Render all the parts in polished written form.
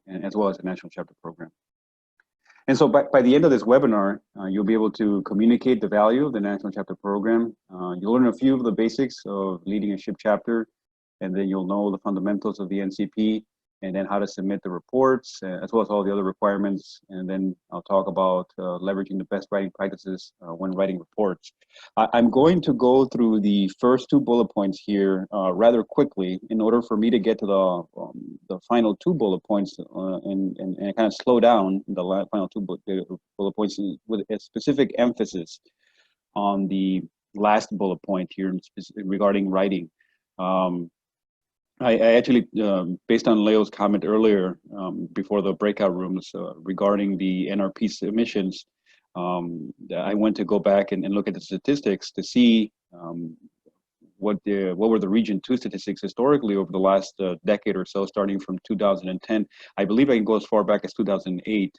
and as well as the National Chapter Program. And so by the end of this webinar, you'll be able to communicate the value of the National Chapter Program. You'll learn a few of the basics of leading a SHPE chapter, and then you'll know the fundamentals of the NCP, and then how to submit the reports, as well as all the other requirements. And then I'll talk about leveraging the best writing practices when writing reports. I'm going to go through the first 2 bullet points here rather quickly in order for me to get to the final 2 bullet points and kind of slow down the final 2 bullet points with a specific emphasis on the last bullet point here regarding writing. I actually, based on Leo's comment earlier before the breakout rooms regarding the NRP submissions, I went to go back and look at the statistics to see what were the Region 2 statistics historically over the last decade or so, starting from 2010. I believe I can go as far back as 2008.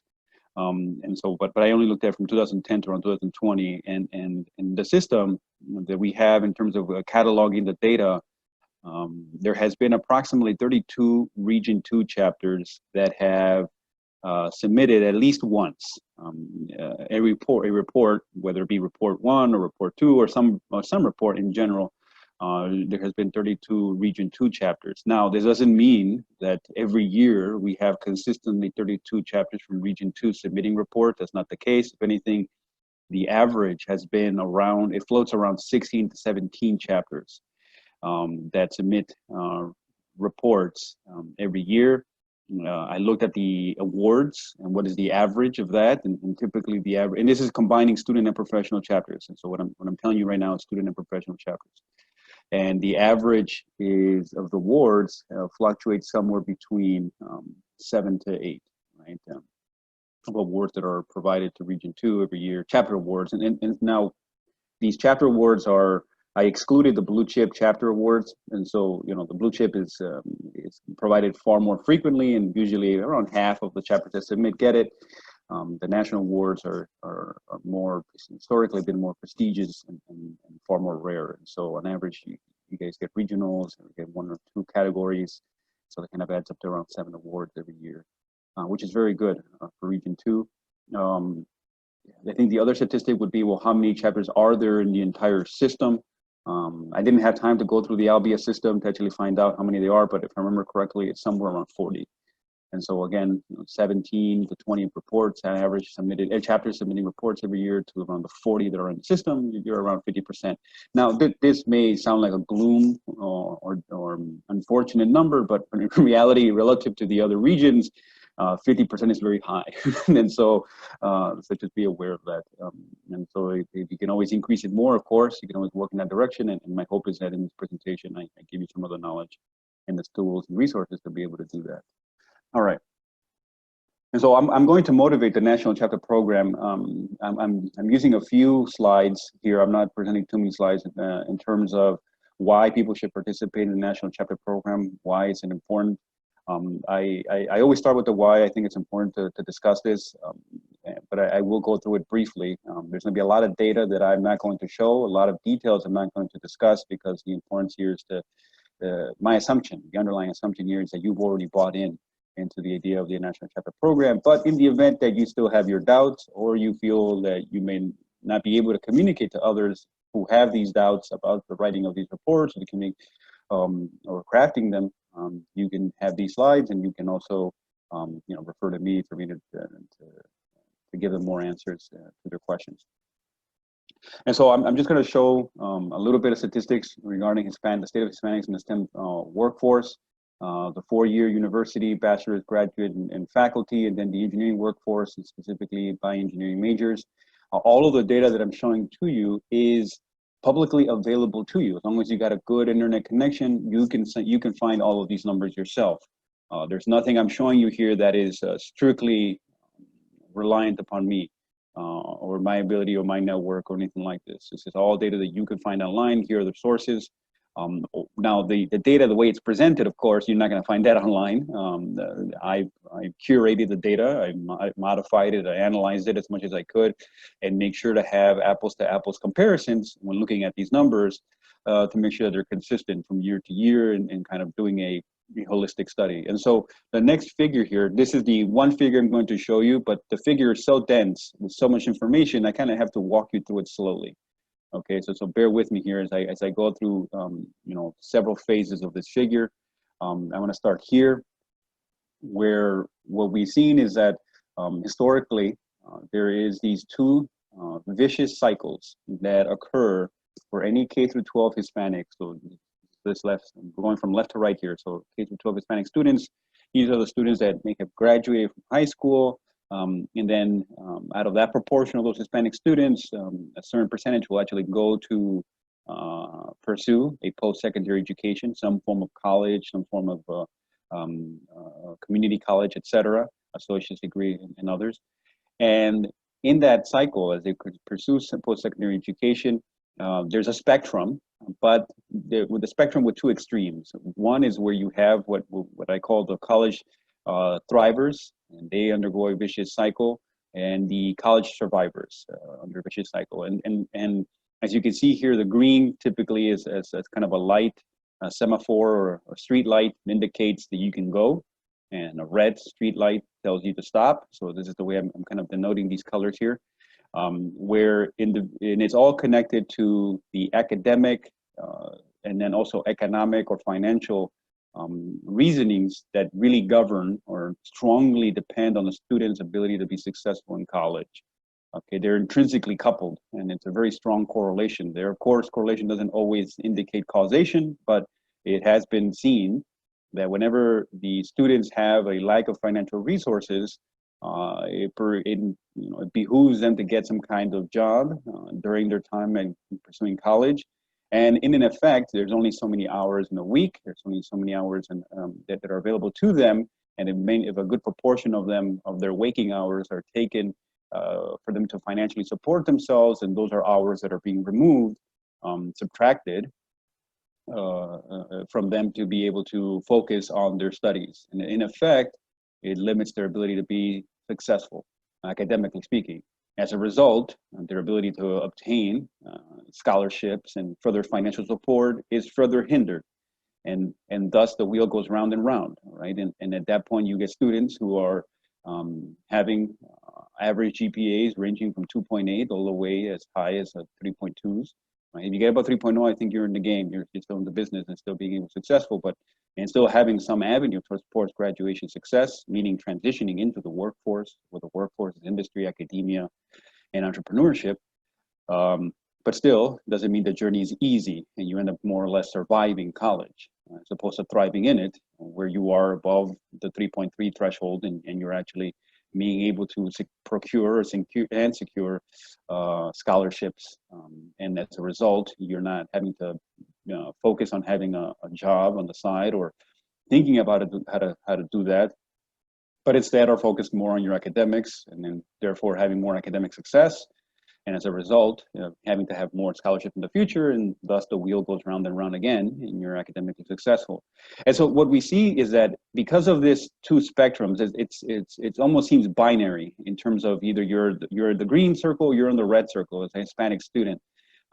And so, but I only looked at from 2010 to around 2020, and the system that we have in terms of cataloging the data. There has been approximately 32 Region 2 chapters that have submitted at least once a report, whether it be Report 1 or Report 2 or some report in general. There has been 32 Region 2 chapters. Now, this doesn't mean that every year we have consistently 32 chapters from Region 2 submitting report. That's not the case. If anything, the average has been around, it floats around 16 to 17 chapters that submit reports every year. I looked at the awards and what is the average of that, and typically the average, and this is combining student and professional chapters. And so what I'm telling you right now is student and professional chapters. And the average is of the awards fluctuates somewhere between 7 to 8, right? Of awards that are provided to Region 2 every year, chapter awards. And now these chapter awards are, I excluded the blue chip chapter awards, and so the blue chip is provided far more frequently, and usually around half of the chapters that submit get it. The national awards are more historically been more prestigious and far more rare. And so on average, you guys get regionals, and get 1 or 2 categories, so that kind of adds up to around 7 awards every year, which is very good for Region 2. I think the other statistic would be, well, how many chapters are there in the entire system? I didn't have time to go through the Albia system to actually find out how many there are, but if I remember correctly, it's somewhere around 40. And so again, 17 to 20 reports on average submitted, chapters submitting reports every year to around the 40 that are in the system. You're around 50%. Now, this may sound like a gloom or unfortunate number, but in reality, relative to the other regions, 50% is very high. And so just be aware of that. And so if you can always increase it more, of course, you can always work in that direction. And my hope is that in this presentation, I give you some of the knowledge and the tools and resources to be able to do that. All right. And so I'm going to motivate the National Chapter Program. I'm using a few slides here. I'm not presenting too many slides in terms of why people should participate in the National Chapter Program, why it's an important. I always start with the why. I think it's important to discuss this, but I will go through it briefly. There's going to be a lot of data that I'm not going to show, a lot of details I'm not going to discuss, because the importance here is my assumption, the underlying assumption here is that you've already bought into the idea of the National Chapter Program. But in the event that you still have your doubts, or you feel that you may not be able to communicate to others who have these doubts about the writing of these reports, or crafting them, you can have these slides, and you can also refer to me for me to give them more answers to their questions. And so I'm just going to show a little bit of statistics regarding the state of Hispanics in the STEM workforce, the 4-year university, bachelor's, graduate, and faculty, and then the engineering workforce, and specifically bioengineering majors. All of the data that I'm showing to you is publicly available to you. As long as you got a good internet connection, you can find all of these numbers yourself. There's nothing I'm showing you here that is strictly reliant upon me or my ability or my network or anything like this. This is all data that you can find online. Here are the sources. Now the data, the way it's presented, of course, you're not going to find that online. I curated the data, I modified it, I analyzed it as much as I could, and make sure to have apples to apples comparisons when looking at these numbers to make sure that they're consistent from year to year, and kind of doing a holistic study. And so the next figure here, this is the one figure I'm going to show you, but the figure is so dense with so much information, I kind of have to walk you through it slowly. Okay, so bear with me here as I go through you know, several phases of this figure. I want to start here, where what we've seen is that historically there is these two vicious cycles that occur for any K through 12 Hispanic. So this left, going from left to right here. So K through 12 Hispanic students, these are the students that may have graduated from high school. And then out of that proportion of those Hispanic students, a certain percentage will actually go to pursue a post-secondary education, some form of college, some form of community college, etc., associate's degree, and others. And in that cycle, as they pursue post-secondary education, there's a spectrum, but with the spectrum with two extremes. One is where you have what I call the college thrivers, and they undergo a vicious cycle, and the college survivors under a vicious cycle. And as you can see here, the green typically is as kind of a light semaphore or a street light, indicates that you can go, and a red street light tells you to stop. So this is the way I'm kind of denoting these colors here, where and it's all connected to the academic and then also economic or financial reasonings that really govern or strongly depend on the student's ability to be successful in college. Okay, they're intrinsically coupled, and it's a very strong correlation there. Of course, correlation doesn't always indicate causation, but it has been seen that whenever the students have a lack of financial resources, it behooves them to get some kind of job during their time and pursuing college. And in effect, there's only so many hours in a week. There's only so many hours that are available to them. And if a good proportion of them, of their waking hours, are taken for them to financially support themselves, and those are hours that are being removed, subtracted from them to be able to focus on their studies. And in effect, it limits their ability to be successful, academically speaking. As a result, their ability to obtain scholarships and further financial support is further hindered. And thus the wheel goes round and round, right? And at that point, you get students who are having average GPAs ranging from 2.8 all the way as high as 3.2s. Right? If you get about 3.0, I think you're in the game. You're still in the business and still being able to be successful, and still having some avenue towards post-graduation success, meaning transitioning into the workforce, where the workforce is industry, academia, and entrepreneurship. But still, doesn't mean the journey is easy, and you end up more or less surviving college, as opposed to thriving in it, where you are above the 3.3 threshold, and you're actually being able to procure and secure scholarships, and as a result, you're not having to focus on having a job on the side or thinking about it, how to do that, but instead are focused more on your academics, and then therefore having more academic success, and as a result, having to have more scholarship in the future, and thus the wheel goes round and round again, and you're academically successful. And so what we see is that because of this two spectrums, it almost seems binary in terms of either you're the green circle, you're in the red circle as a Hispanic student.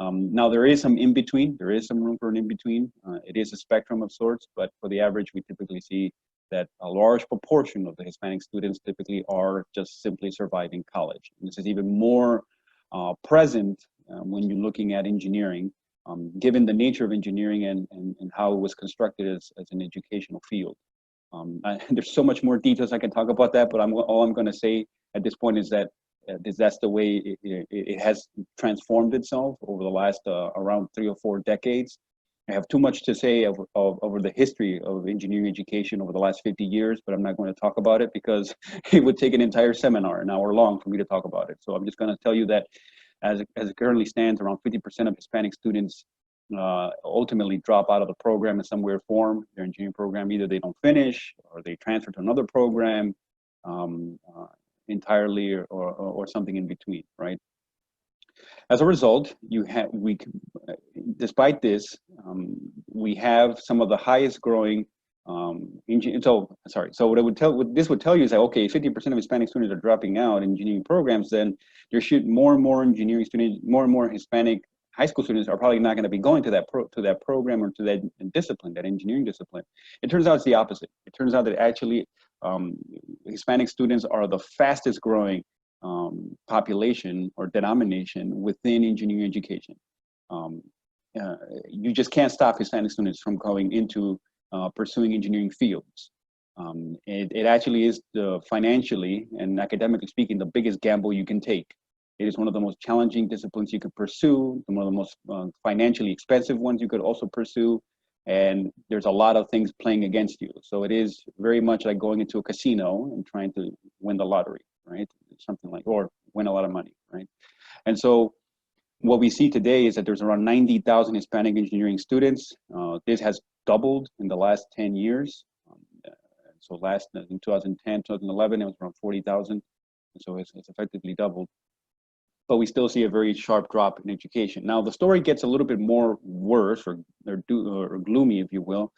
Now there is some in between. There is some room for an in between. It is a spectrum of sorts, but for the average, we typically see that a large proportion of the Hispanic students typically are just simply surviving college. And this is even more present when you're looking at engineering, given the nature of engineering and how it was constructed as an educational field. There's so much more details I can talk about that, but all I'm going to say at this point is that that's the way it has transformed itself over the last around 3 or 4 decades. I have too much to say over the history of engineering education over the last 50 years, but I'm not going to talk about it because it would take an entire seminar, an hour long, for me to talk about it. So I'm just going to tell you that as it currently stands, around 50% of Hispanic students ultimately drop out of the program in some way or form, their engineering program. Either they don't finish or they transfer to another program entirely or something in between, right? As a result, despite this, we have some of the highest growing so what this would tell you is that, okay, 50% of Hispanic students are dropping out in engineering programs, then there should more and more engineering students, more and more Hispanic high school students are probably not going to be going to that program or to that discipline, that engineering discipline. It turns out it's the opposite. It turns out that actually Hispanic students are the fastest growing population or denomination within engineering education. You just can't stop Hispanic students from going into pursuing engineering fields. It actually is financially and academically speaking, the biggest gamble you can take. It is one of the most challenging disciplines you could pursue, one of the most financially expensive ones you could also pursue, and there's a lot of things playing against you. So it is very much like going into a casino and trying to win the lottery, right? Something like, or win a lot of money, right? And so what we see today is that there's around 90,000 Hispanic engineering students. This has doubled in the last 10 years. So in 2010, 2011, it was around 40,000. So it's effectively doubled. But we still see a very sharp drop in education. Now the story gets a little bit more worse or gloomy, if you will,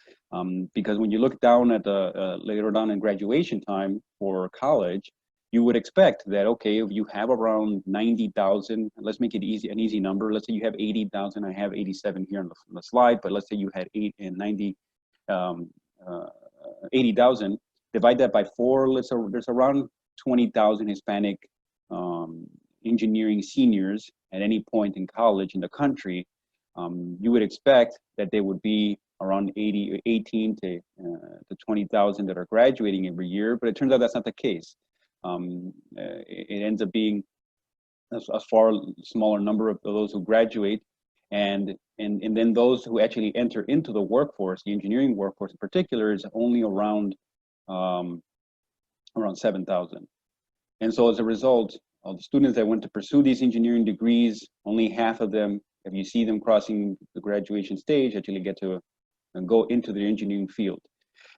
because when you look down at the later on in graduation time for college, you would expect that, okay, if you have around 90,000, let's make it easy, an easy number. Let's say you have 80,000. I have 87 here on the slide, but let's say you had 80,000. Divide that by 4. There's around 20,000 Hispanic engineering seniors at any point in college in the country. You would expect that there would be around 18 to 20,000 that are graduating every year, but it turns out that's not the case. It ends up being a far smaller number of those who graduate, and then those who actually enter into the workforce, the engineering workforce in particular, is only around 7,000. And so as a result, of the students that went to pursue these engineering degrees, only half of them, if you see them crossing the graduation stage, actually get to go into the engineering field.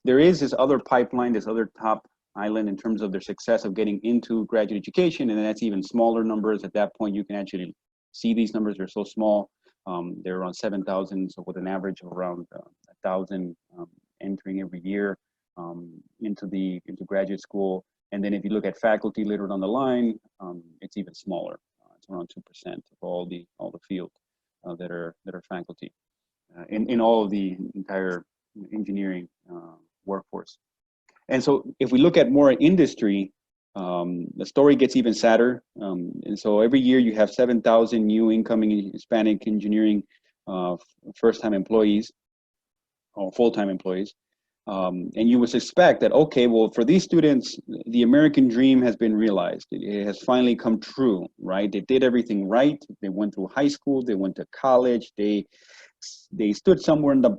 There is this other pipeline, this other top island in terms of their success of getting into graduate education, and that's even smaller numbers. At that point, you can actually see these numbers. They're so small. They're around 7,000, so with an average of around 1,000 entering every year into graduate school. And then if you look at faculty later down the line, it's even smaller. It's around 2% of all the field that are faculty in all of the entire engineering workforce. And so if we look at more industry, the story gets even sadder. And so every year you have 7,000 new incoming Hispanic engineering first-time employees or full-time employees. And you would suspect that, okay, well, for these students, the American dream has been realized. It has finally come true, right? They did everything right. They went through high school. They went to college. They stood somewhere in the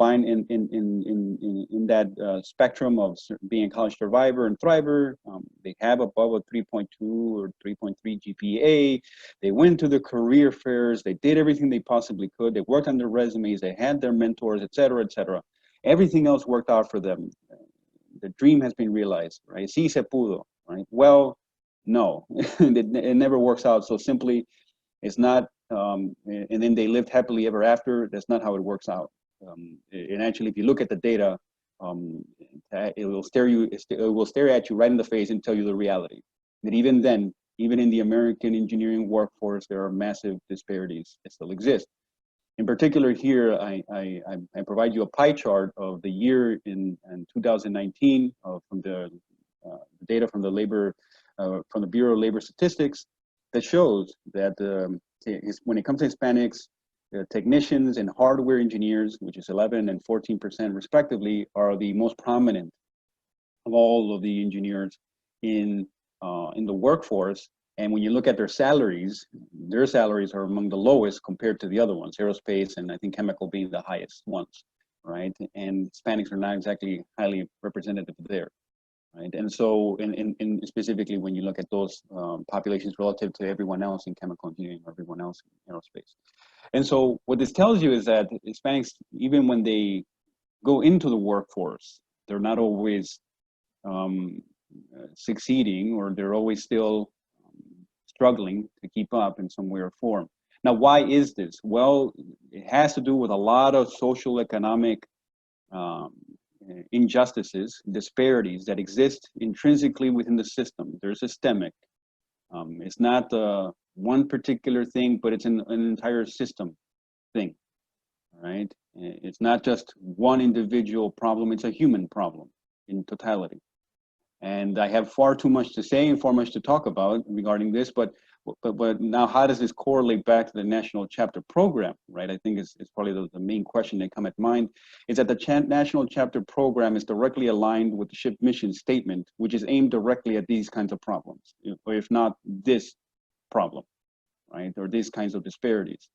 in that spectrum of being a college survivor and thriver. They have above a 3.2 or 3.3 GPA. They went to the career fairs. They did everything they possibly could. They worked on their resumes. They had their mentors, et cetera, et cetera. Everything else worked out for them. The dream has been realized, right? Sí se pudo, right? Well, no, it never works out so simply. It's not, and then they lived happily ever after. That's not how it works out. And actually, if you look at the data, it will stare at you right in the face and tell you the reality. That even then, even in the American engineering workforce, there are massive disparities that still exist. In particular here, I provide you a pie chart of the year in 2019 from the data from the Bureau of Labor Statistics that shows that when it comes to Hispanics, technicians and hardware engineers, which is 11 and 14% respectively, are the most prominent of all of the engineers in the workforce. And when you look at their salaries are among the lowest compared to the other ones, aerospace and I think chemical being the highest ones, right? And Hispanics are not exactly highly representative there, right? And so, and specifically when you look at those populations relative to everyone else in chemical engineering or everyone else in aerospace. And so what this tells you is that Hispanics, even when they go into the workforce, they're not always succeeding, or they're always still struggling to keep up in some way or form. Now, why is this? Well, it has to do with a lot of social economic injustices, disparities that exist intrinsically within the system. They're systemic. It's not one particular thing, but it's an entire system thing, right? It's not just one individual problem, it's a human problem in totality. And I have far too much to say and far much to talk about regarding this, but now how does this correlate back to the national chapter program, right? I think it's probably the main question that come at mind, is that the national chapter program is directly aligned with the SHPE mission statement, which is aimed directly at these kinds of problems, or if not this problem, right? Or these kinds of disparities.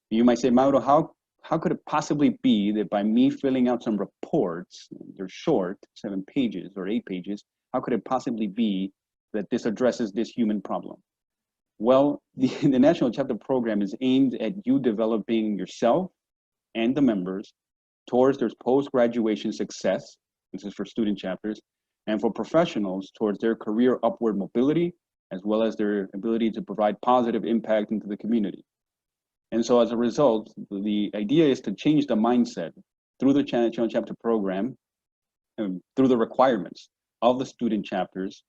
You might say, Mauro, how could it possibly be that by me filling out some reports, they're short, 7 pages or 8 pages, how could it possibly be that this addresses this human problem? Well, the National Chapter Program is aimed at you developing yourself and the members towards their post-graduation success, this is for student chapters, and for professionals towards their career upward mobility, as well as their ability to provide positive impact into the community. And so as a result, the idea is to change the mindset through the National Chapter Program, through the requirements of the student chapters,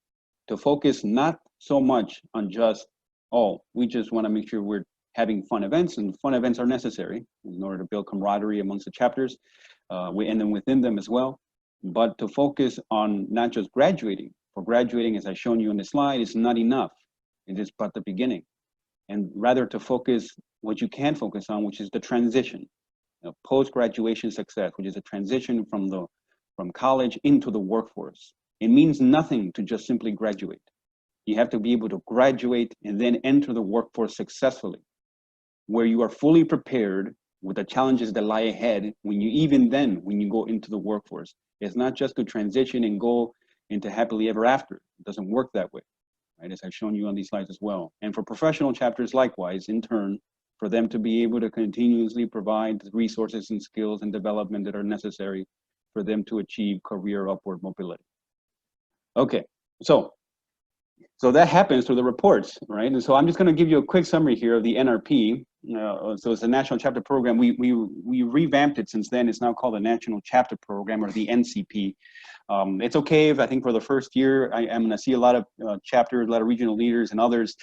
to focus not so much on just, oh, we just want to make sure we're having fun events, and fun events are necessary in order to build camaraderie amongst the chapters, and then within them as well, but to focus on not just graduating. For graduating, as I've shown you on the slide, is not enough. It is but the beginning. And rather to focus what you can focus on, which is the transition, post-graduation success, which is a transition from college into the workforce. It means nothing to just simply graduate. You have to be able to graduate and then enter the workforce successfully, where you are fully prepared with the challenges that lie ahead when you go into the workforce. It's not just to transition and go into happily ever after. It doesn't work that way, right? As I've shown you on these slides as well. And for professional chapters, likewise, in turn, for them to be able to continuously provide the resources and skills and development that are necessary for them to achieve career upward mobility. Okay, so that happens through the reports, right? And so I'm just going to give you a quick summary here of the NRP. So it's a National Chapter Program. We revamped it since then. It's now called the National Chapter Program, or the NCP. It's okay if I think for the first year, I'm going to see a lot of chapters, a lot of regional leaders and others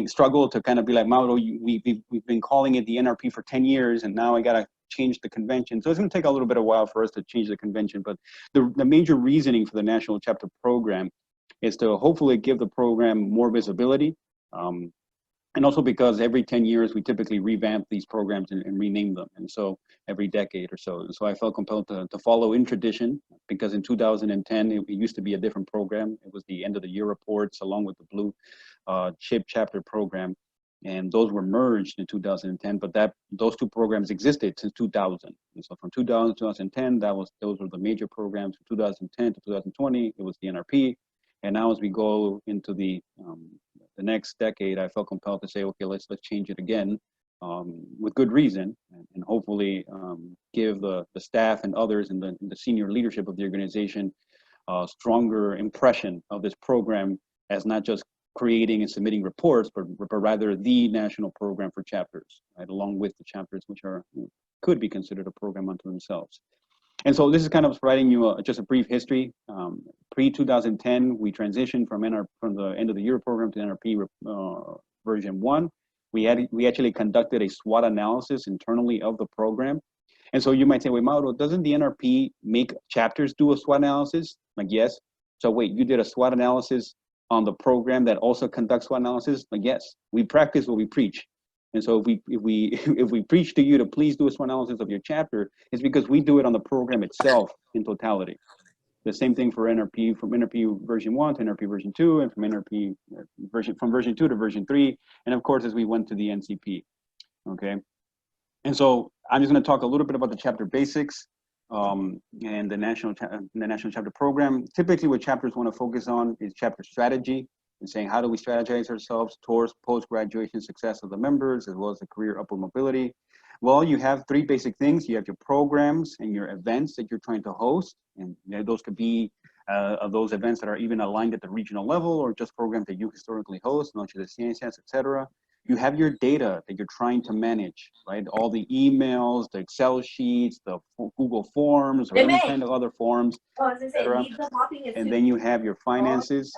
struggle to kind of be like, Mauro, we've been calling it the NRP for 10 years, and now I got to change the convention. So it's going to take a little bit of a while for us to change the convention. But the major reasoning for the National Chapter Program is to hopefully give the program more visibility. And also because every 10 years, we typically revamp these programs and rename them. And so every decade or so. And so I felt compelled to follow in tradition, because in 2010, it used to be a different program. It was the end of the year reports along with the Blue SHPE chapter program. And those were merged in 2010, but those two programs existed since 2000. And so from 2000 to 2010, those were the major programs. From 2010 to 2020, it was the NRP. And now as we go into the next decade, I felt compelled to say, okay, let's change it again with good reason, and hopefully give the staff and others in the senior leadership of the organization a stronger impression of this program as not just creating and submitting reports, but rather the national program for chapters, right, along with the chapters which could be considered a program unto themselves. And so this is kind of providing you just a brief history. Pre-2010, we transitioned from the end of the year program to NRP version 1. We actually conducted a SWOT analysis internally of the program. And so you might say, wait, Mauro, doesn't the NRP make chapters do a SWOT analysis? Like, yes. So wait, you did a SWOT analysis on the program that also conducts SWOT analysis? Like, yes. We practice what we preach. And so if we preach to you to please do a SWOT analysis of your chapter, it's because we do it on the program itself in totality. The same thing for NRP, from NRP version 1 to NRP version 2, and from NRP from version 2 to version 3, and of course as we went to the NCP. Okay, and so I'm just going to talk a little bit about the chapter basics and the national chapter program. Typically, what chapters want to focus on is chapter strategy, and saying how do we strategize ourselves towards post-graduation success of the members, as well as the career upward mobility. Well, you have 3 basic things. You have your programs and your events that you're trying to host, and those could be those events that are even aligned at the regional level, or just programs that you historically host, Noche de Ciencias, etc. You have your data that you're trying to manage, right? All the emails, the Excel sheets, the Google Forms, or any kind of other forms, etc. And then you have your finances,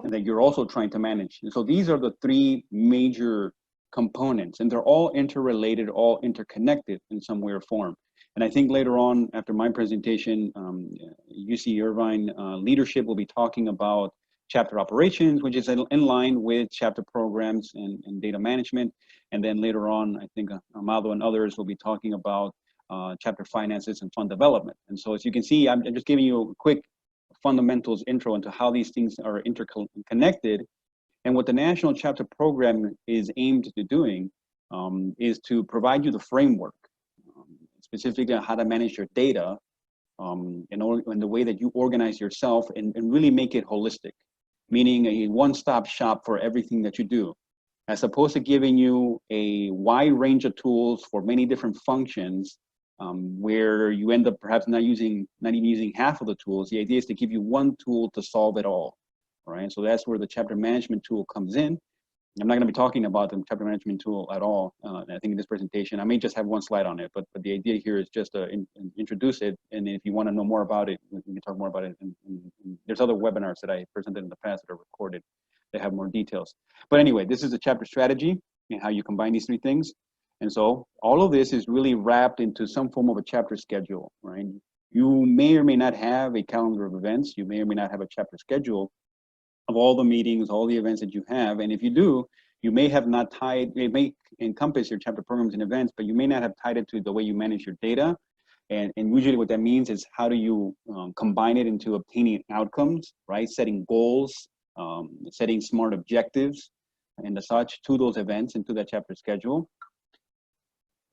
and that you're also trying to manage. And so these are the 3 major components, and they're all interrelated, all interconnected in some way or form. And I think later on, after my presentation, UC Irvine leadership will be talking about chapter operations, which is in line with chapter programs and data management. And then later on, I think Amado and others will be talking about chapter finances and fund development. And so as you can see, I'm just giving you a quick fundamentals intro into how these things are interconnected. And what the National Chapter Program is aimed to doing is to provide you the framework, specifically on how to manage your data, and the way that you organize yourself and really make it holistic, meaning a one-stop shop for everything that you do, as opposed to giving you a wide range of tools for many different functions, where you end up perhaps not even using half of the tools. The idea is to give you one tool to solve it all. Right, so that's where the chapter management tool comes in. I'm not going to be talking about the chapter management tool at all. I think in this presentation, I may just have one slide on it, but the idea here is just to introduce it. And if you want to know more about it, we can talk more about it. And there's other webinars that I presented in the past that are recorded that have more details. But anyway, this is the chapter strategy and how you combine these three things. And so all of this is really wrapped into some form of a chapter schedule, right? You may or may not have a calendar of events. You may or may not have a chapter schedule of all the meetings, all the events that you have. And if you do, you may have not tied, it may encompass your chapter programs and events, but you may not have tied it to the way you manage your data. And usually what that means is how do you combine it into obtaining outcomes, right? Setting goals, setting smart objectives and the such to those events and to that chapter schedule.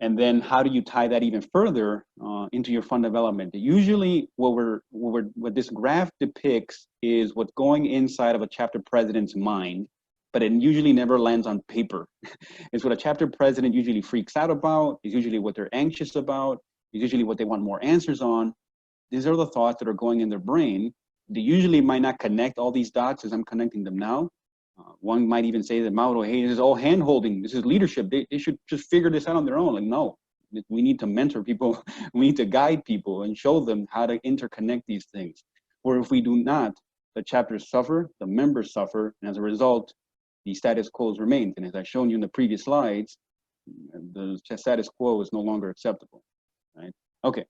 And then how do you tie that even further into your fund development? Usually what this graph depicts is what's going inside of a chapter president's mind, but it usually never lands on paper. It's what a chapter president usually freaks out about. It's usually what they're anxious about. It's usually what they want more answers on. These are the thoughts that are going in their brain. They usually might not connect all these dots as I'm connecting them now. One might even say that Mauro, hey, this is all hand-holding. This is leadership. They should just figure this out on their own. Like, no, we need to mentor people. We need to guide people and show them how to interconnect these things. Or if we do not, the chapters suffer, the members suffer, and as a result, the status quo remains. And as I've shown you in the previous slides, the status quo is no longer acceptable, right? Okay,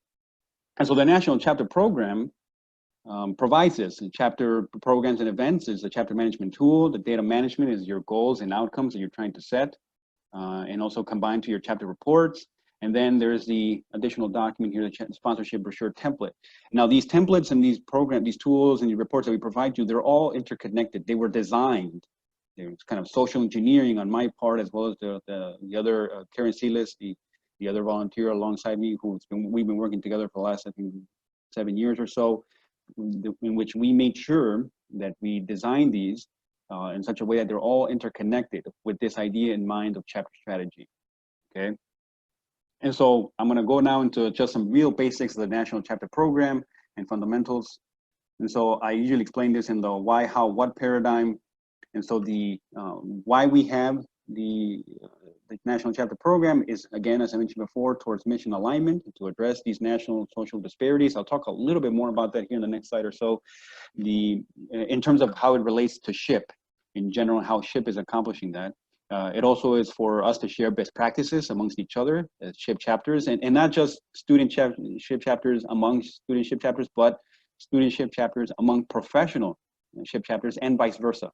and so the National Chapter Program provides this. And chapter programs and events is the chapter management tool. The data management is your goals and outcomes that you're trying to set, and also combined to your chapter reports. And then there's the additional document here, the sponsorship brochure template. Now these templates and these these tools and the reports that we provide you, they're all interconnected. They were designed. There's kind of social engineering on my part, as well as the other Karen Silas, the other volunteer alongside me, we've been working together for the last, I think, 7 years or so, in which we made sure that we designed these in such a way that they're all interconnected with this idea in mind of chapter strategy, okay? And so I'm gonna go now into just some real basics of the National Chapter Program and fundamentals. And so I usually explain this in the why, how, what paradigm. And so the why we have the National Chapter Program is, again, as I mentioned before, towards mission alignment to address these national social disparities. I'll talk a little bit more about that here in the next slide or so. In terms of how it relates to SHPE in general, how SHPE is accomplishing that. It also is for us to share best practices amongst each other as SHPE chapters, and not just student SHPE chapters among student SHPE chapters, but student SHPE chapters among professional SHPE chapters and vice versa.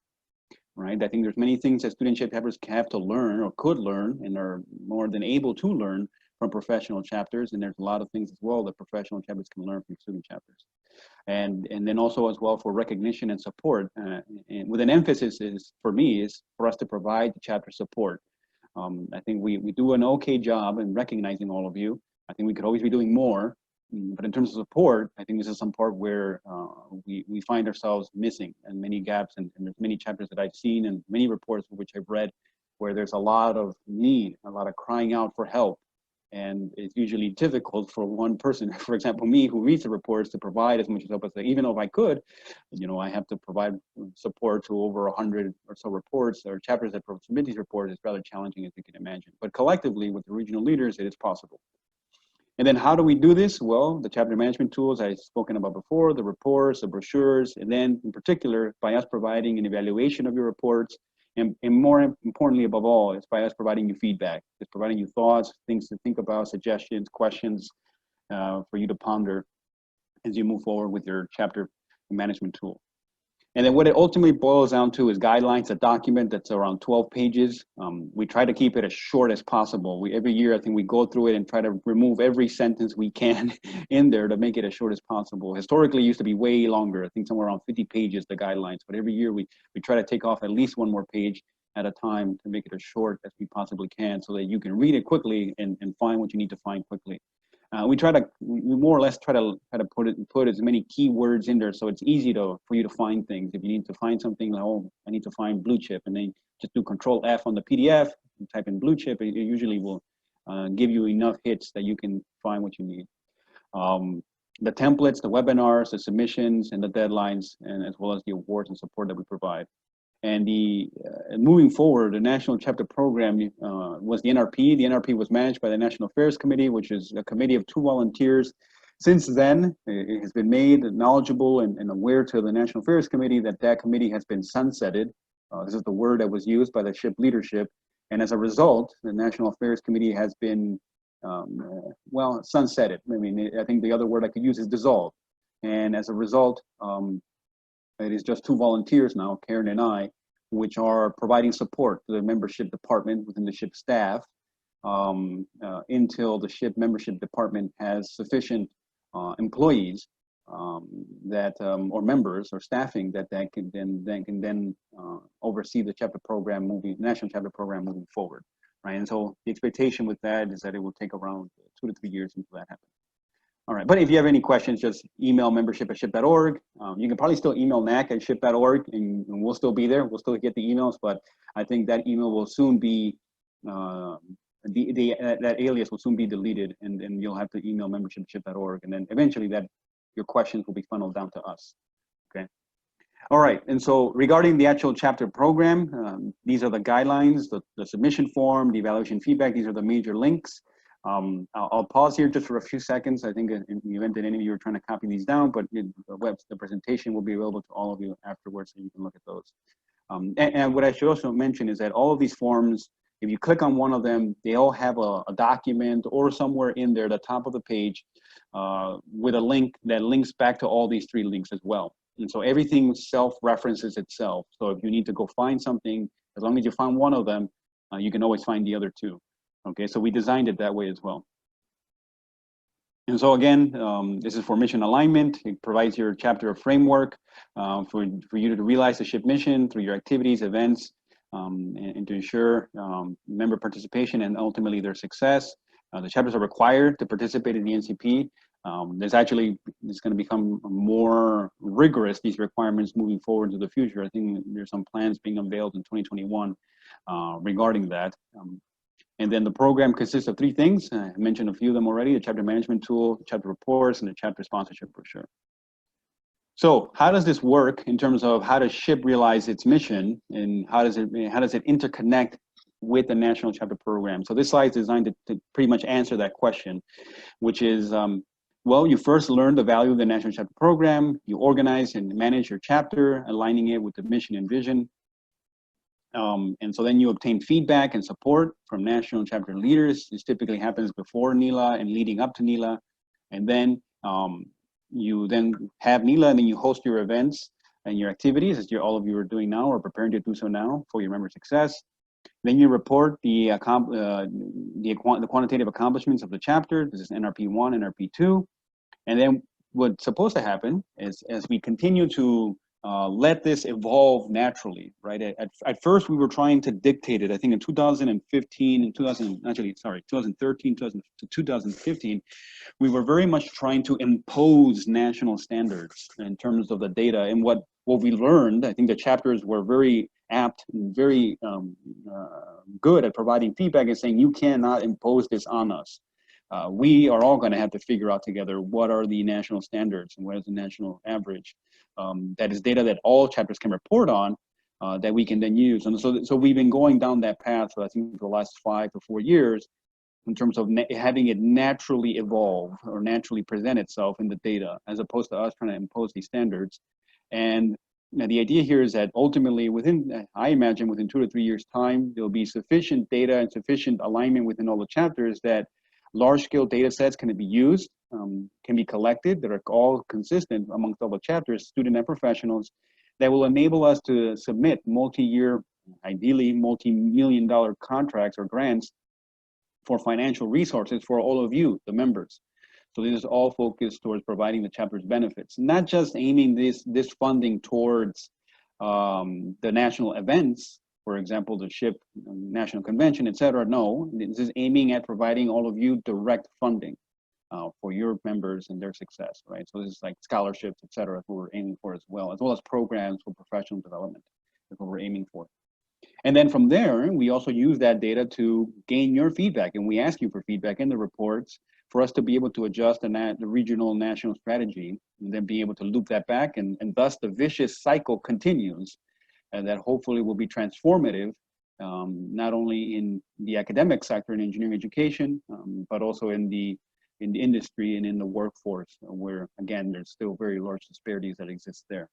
Right, I think there's many things that student SHPE chapters have to learn or could learn and are more than able to learn from professional chapters, and there's a lot of things as well that professional chapters can learn from student chapters. And then also as well for recognition and support, and with an emphasis is for us to provide the chapter support. I think we do an okay job in recognizing all of you. I think we could always be doing more. But in terms of support, I think this is some part where we find ourselves missing and many gaps, and there's many chapters that I've seen and many reports which I've read where there's a lot of need, a lot of crying out for help. And it's usually difficult for one person, for example, me, who reads the reports, to provide as much help as even though if I could, I have to provide support to over 100 or so reports or chapters that submit these reports. It's rather challenging, as you can imagine. But collectively, with the regional leaders, it is possible. And then how do we do this? Well, the chapter management tools I've spoken about before, the reports, the brochures, and then in particular, by us providing an evaluation of your reports And more importantly, above all, it's by us providing you feedback. It's providing you thoughts, things to think about, suggestions, questions for you to ponder as you move forward with your chapter management tool. And then what it ultimately boils down to is guidelines, a document that's around 12 pages. We try to keep it as short as possible. Every year, I think we go through it and try to remove every sentence we can in there to make it as short as possible. Historically, it used to be way longer. I think somewhere around 50 pages, the guidelines. But every year, we try to take off at least one more page at a time to make it as short as we possibly can so that you can read it quickly and find what you need to find quickly. We more or less try to put as many keywords in there so it's easy for you to find things. If you need to find something, like, oh, I need to find blue chip, and then just do Control F on the PDF, and type in blue chip, it usually will give you enough hits that you can find what you need. The templates, the webinars, the submissions, and the deadlines, and as well as the awards and support that we provide. And moving forward, the National Chapter Program was the NRP. The NRP was managed by the National Affairs Committee, which is a committee of 2 volunteers. Since then, it has been made knowledgeable and aware to the National Affairs Committee that committee has been sunsetted. This is the word that was used by the SHPE leadership. And as a result, the National Affairs Committee has been, well, sunsetted. I mean, I think the other word I could use is dissolved. And as a result, it is just 2 volunteers now, Karen and I, which are providing support to the membership department within the SHPE staff until the SHPE membership department has sufficient employees or members or staffing that can then oversee the chapter program national chapter program moving forward, right? And so the expectation with that is that it will take around 2 to 3 years until that happens. All right, but if you have any questions, just email membership@ship.org. You can probably still email NAC@ship.org, and we'll still be there. We'll still get the emails, but I think that email will soon be, that alias will soon be deleted, and you'll have to email membership@ship.org, and then eventually your questions will be funneled down to us, okay? All right, and so regarding the actual chapter program, these are the guidelines, the submission form, the evaluation feedback, these are the major links. I'll pause here just for a few seconds. I think in the event that any of you are trying to copy these down, but the presentation will be available to all of you afterwards, so you can look at those. And what I should also mention is that all of these forms, if you click on one of them, they all have a document or somewhere in there, the top of the page, with a link that links back to all these 3 links as well. And so everything self-references itself. So if you need to go find something, as long as you find one of them, you can always find the other 2. Okay, so we designed it that way as well. And so again, this is for mission alignment. It provides your chapter of framework for you to realize the SHPE mission through your activities, events, and to ensure member participation and ultimately their success. The chapters are required to participate in the NCP. It's going to become more rigorous, these requirements moving forward into the future. I think there's some plans being unveiled in 2021 regarding that. And then the program consists of 3 things. I mentioned a few of them already: the chapter management tool, chapter reports, and the chapter sponsorship brochure. So how does this work in terms of how does SHPE realize its mission, and how does it interconnect with the national chapter program? So this slide is designed to pretty much answer that question, which is, well, you first learn the value of the national chapter program, you organize and manage your chapter, aligning it with the mission and vision. And so then you obtain feedback and support from national chapter leaders. This typically happens before NELA and leading up to NELA. And then you then have NELA, and then you host your events and your activities, as all of you are doing now or preparing to do so now for your member success. Then you report the quantitative accomplishments of the chapter. This is NRP1, NRP2. And then what's supposed to happen is, as we continue to let this evolve naturally, right? At first, we were trying to dictate it. I think in 2015 and 2013 to 2015, we were very much trying to impose national standards in terms of the data. And what we learned, I think the chapters were very apt and very good at providing feedback and saying, you cannot impose this on us. We are all going to have to figure out together what are the national standards and what is the national average. That is data that all chapters can report on, that we can then use. And so we've been going down that path for, I think, for the last 5 to 4 years in terms of having it naturally evolve or naturally present itself in the data, as opposed to us trying to impose these standards. And Now, the idea here is that ultimately within, I imagine within 2 to 3 years time, there'll be sufficient data and sufficient alignment within all the chapters that large scale data sets can be used, can be collected, that are all consistent amongst all the chapters, student and professionals, that will enable us to submit multi-year, ideally multi-million-dollar contracts or grants for financial resources for all of you, the members. So this is all focused towards providing the chapter's benefits, not just aiming this funding towards the national events, for example, the SHPE National Convention, et cetera. No, this is aiming at providing all of you direct funding for your members and their success, right? So this is like scholarships, et cetera, who we're aiming for as well as programs for professional development. That's what we're aiming for. And then from there, we also use that data to gain your feedback, and we ask you for feedback in the reports for us to be able to adjust the regional national strategy, and then be able to loop that back, and thus the vicious cycle continues, and that hopefully will be transformative, not only in the academic sector in engineering education, but also in the industry and in the workforce, where again, there's still very large disparities that exist there.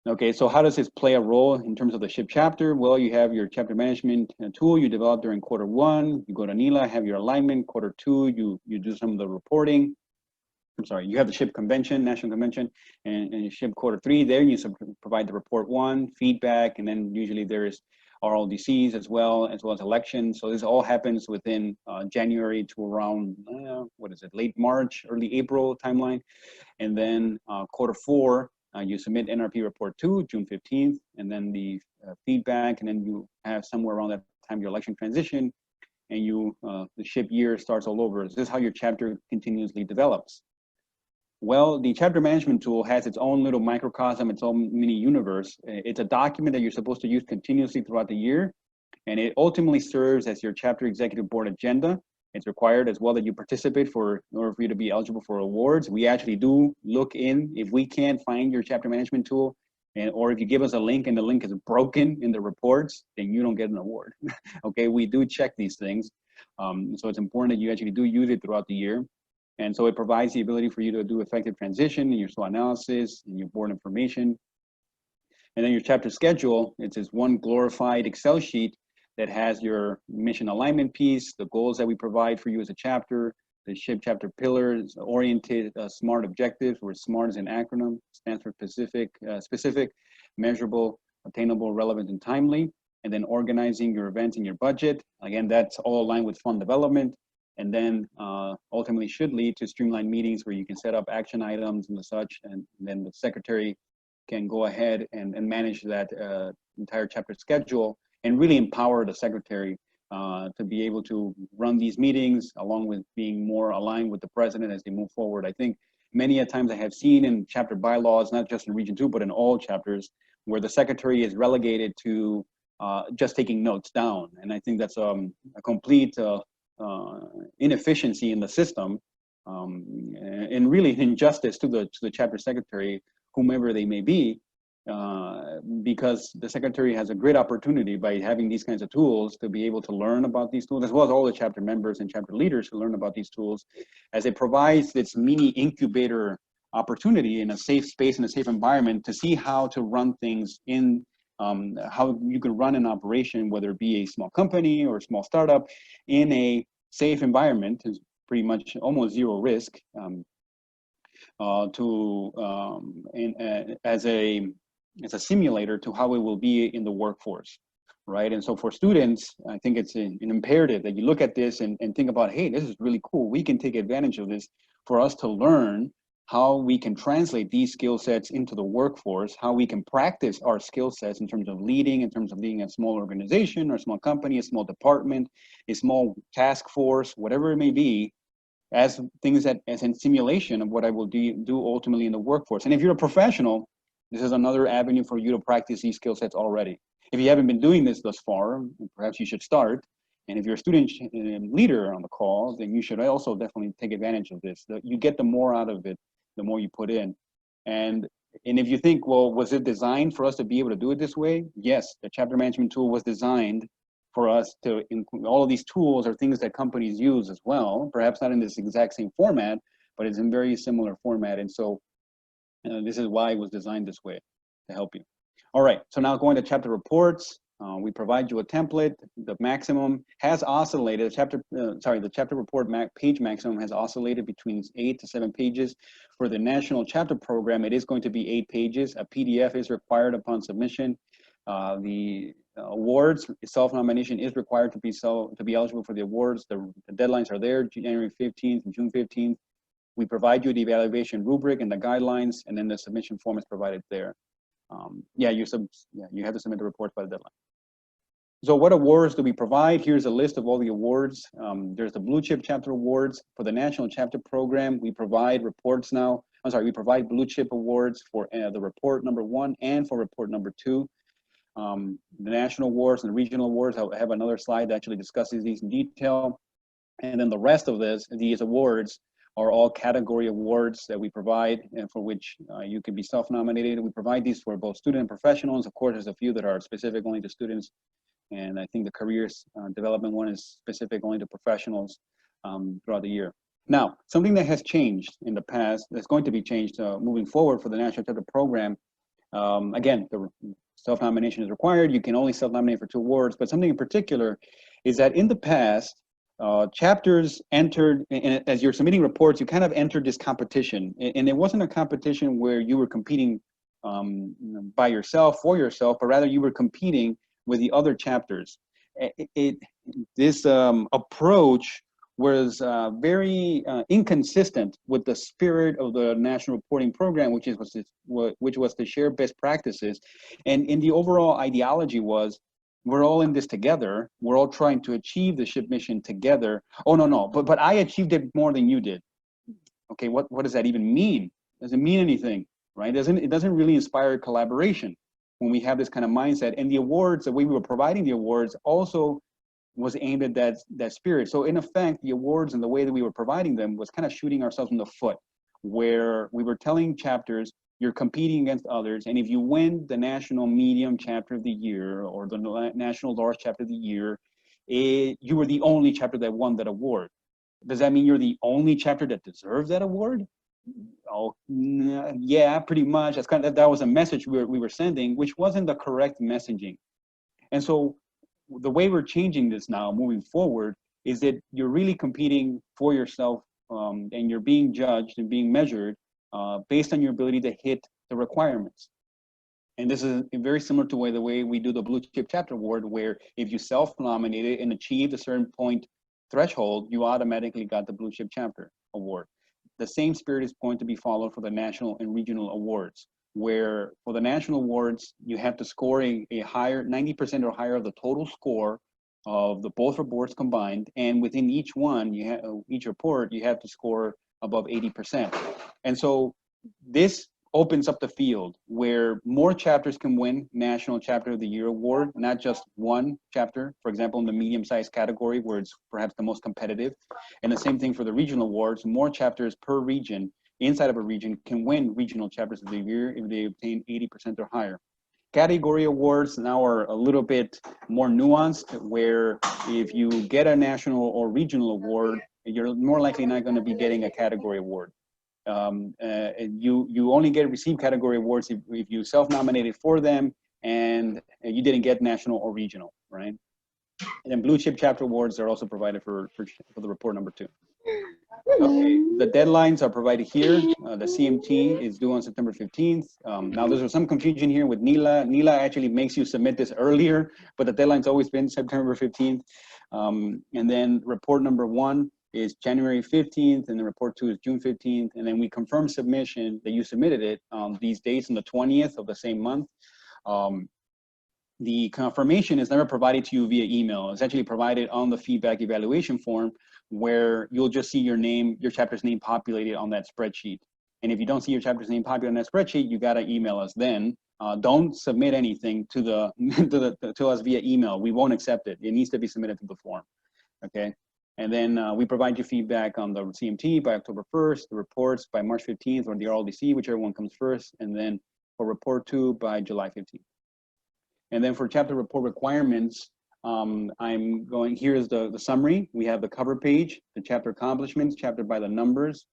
Okay, so how does this play a role in terms of the SHPE chapter? Well, you have your chapter management tool you developed during Q1. You go to NELA, have your alignment. Q2, you do some of the reporting. I'm sorry, you have the SHPE convention, national convention, and SHPE Q3. There you provide the report 1, feedback, and then usually there is RLDCs as well as elections. So this all happens within January to around, late March, early April timeline. And then Q4, you submit NRP report 2, June 15th, and then the feedback, and then you have somewhere around that time your election transition, and the SHPE year starts all over. This is how your chapter continuously develops. Well, the chapter management tool has its own little microcosm, its own mini universe. It's a document that you're supposed to use continuously throughout the year, and it ultimately serves as your chapter executive board agenda. It's required as well that you participate in order for you to be eligible for awards. We actually do look in, if we can't find your chapter management tool, or if you give us a link and the link is broken in the reports, then you don't get an award. Okay, we do check these things. So it's important that you actually do use it throughout the year. And so it provides the ability for you to do effective transition in your SWOT analysis and your board information. And then your chapter schedule, it's this one glorified Excel sheet that has your mission alignment piece, the goals that we provide for you as a chapter, the SHPE chapter pillars, oriented SMART objectives, where SMART is an acronym, stands for specific, measurable, attainable, relevant, and timely. And then organizing your events and your budget. Again, that's all aligned with fund development. And then ultimately should lead to streamlined meetings where you can set up action items and such, and then the secretary can go ahead and manage that entire chapter schedule, and really empower the secretary to be able to run these meetings, along with being more aligned with the president as they move forward. I think many a times I have seen in chapter bylaws, not just in Region 2, but in all chapters, where the secretary is relegated to just taking notes down. And I think that's a complete inefficiency in the system, and really injustice to the chapter secretary, whomever they may be, because the secretary has a great opportunity by having these kinds of tools to be able to learn about these tools, as well as all the chapter members and chapter leaders who learn about these tools, as it provides this mini incubator opportunity in a safe space, in a safe environment, to see how to run things in how you can run an operation, whether it be a small company or a small startup, in a safe environment, is pretty much almost zero risk, as a simulator to how it will be in the workforce, right? And so for students, I think it's an imperative that you look at this and think about, hey, this is really cool. We can take advantage of this for us to learn how we can translate these skill sets into the workforce, how we can practice our skill sets in terms of leading, in terms of leading a small organization or a small company, a small department, a small task force, whatever it may be, as things that, as in simulation of what I will do ultimately in the workforce. And if you're a professional, this is another avenue for you to practice these skill sets already. If you haven't been doing this thus far, perhaps you should start. And if you're a student leader on the call, then you should also definitely take advantage of this. You get the more out of it, the more you put in. And if you think, well, was it designed for us to be able to do it this way? Yes, the chapter management tool was designed for us to include. All of these tools are things that companies use as well, perhaps not in this exact same format, but it's in very similar format. And so this is why it was designed this way. to help you. All right, so now going to chapter reports. We provide you a template. The maximum has oscillated. The chapter report page maximum has oscillated between 8 to 7 pages. For the national chapter program, it is going to be 8 pages. A PDF is required upon submission. The awards, self-nomination is required to be eligible for the awards. The deadlines are there, January 15th and June 15th. We provide you the evaluation rubric and the guidelines, and then the submission form is provided there. You have to submit the reports by the deadline. So what awards do we provide? Here's a list of all the awards. There's the Blue Chip Chapter Awards. For the National Chapter Program, we provide reports now. We provide Blue Chip Awards for the report number 1 and for report number 2. The National Awards and the Regional Awards, I have another slide that actually discusses these in detail. And then the rest of these awards are all category awards that we provide and for which you can be self-nominated. We provide these for both student and professionals. Of course, there's a few that are specific only to students. And I think the careers development one is specific only to professionals throughout the year. Now, something that has changed in the past, that's going to be changed moving forward for the National Chapter Program. Again, the self-nomination is required. You can only self-nominate for 2 awards, but something in particular is that in the past, chapters entered, and as you're submitting reports, you kind of entered this competition. And it wasn't a competition where you were competing by yourself, for yourself, but rather you were competing with the other chapters. This approach was very inconsistent with the spirit of the National Reporting Program, which was to share best practices. And in the overall ideology was, we're all in this together. We're all trying to achieve the SHPE mission together. Oh, no, but I achieved it more than you did. Okay, what does that even mean? Doesn't mean anything, right? It doesn't really inspire collaboration when we have this kind of mindset. And the awards, the way we were providing the awards also was aimed at that spirit. So in effect, the awards and the way that we were providing them was kind of shooting ourselves in the foot, where we were telling chapters, you're competing against others, and if you win the National Medium Chapter of the Year or the National Large Chapter of the Year, you were the only chapter that won that award. Does that mean you're the only chapter that deserves that award? Oh, yeah, pretty much. That was a message we were sending, which wasn't the correct messaging. And so the way we're changing this now, moving forward, is that you're really competing for yourself, and you're being judged and being measured based on your ability to hit the requirements. And this is very similar to the way we do the Blue Chip Chapter Award, where if you self-nominated and achieved a certain point threshold, you automatically got the Blue Chip Chapter Award. The same spirit is going to be followed for the national and regional awards, where for the national awards, you have to score a higher, 90% or higher of the total score of both reports combined. And within each one, each report, you have to score above 80%. And so this opens up the field where more chapters can win National Chapter of the Year award, not just one chapter, for example, in the medium-sized category where it's perhaps the most competitive. And the same thing for the regional awards, more chapters per region inside of a region can win regional chapters of the year if they obtain 80% or higher. Category awards now are a little bit more nuanced, where if you get a national or regional award, you're more likely not going to be getting a category award. You only receive category awards if you self-nominated for them and you didn't get national or regional, right? And then Blue Chip Chapter Awards are also provided for the report number 2. Okay, the deadlines are provided here. The CMT is due on September 15th. Now there's some confusion here with NELA. NELA actually makes you submit this earlier, but the deadline's always been September 15th. And then report number 1 is January 15th, and then report 2 is June 15th. And then we confirm submission that you submitted it on these dates on the 20th of the same month. The confirmation is never provided to you via email. It's actually provided on the feedback evaluation form, where you'll just see your name, your chapter's name populated on that spreadsheet. And if you don't see your chapter's name populated on that spreadsheet, you gotta email us then. Don't submit anything to us via email. We won't accept it. It needs to be submitted to the form, okay? And then we provide you feedback on the CMT by October 1st, the reports by March 15th, or the RLDC, whichever one comes first, and then for report 2 by July 15th. And then for chapter report requirements, here's the summary. We have the cover page, the chapter accomplishments, chapter by the numbers,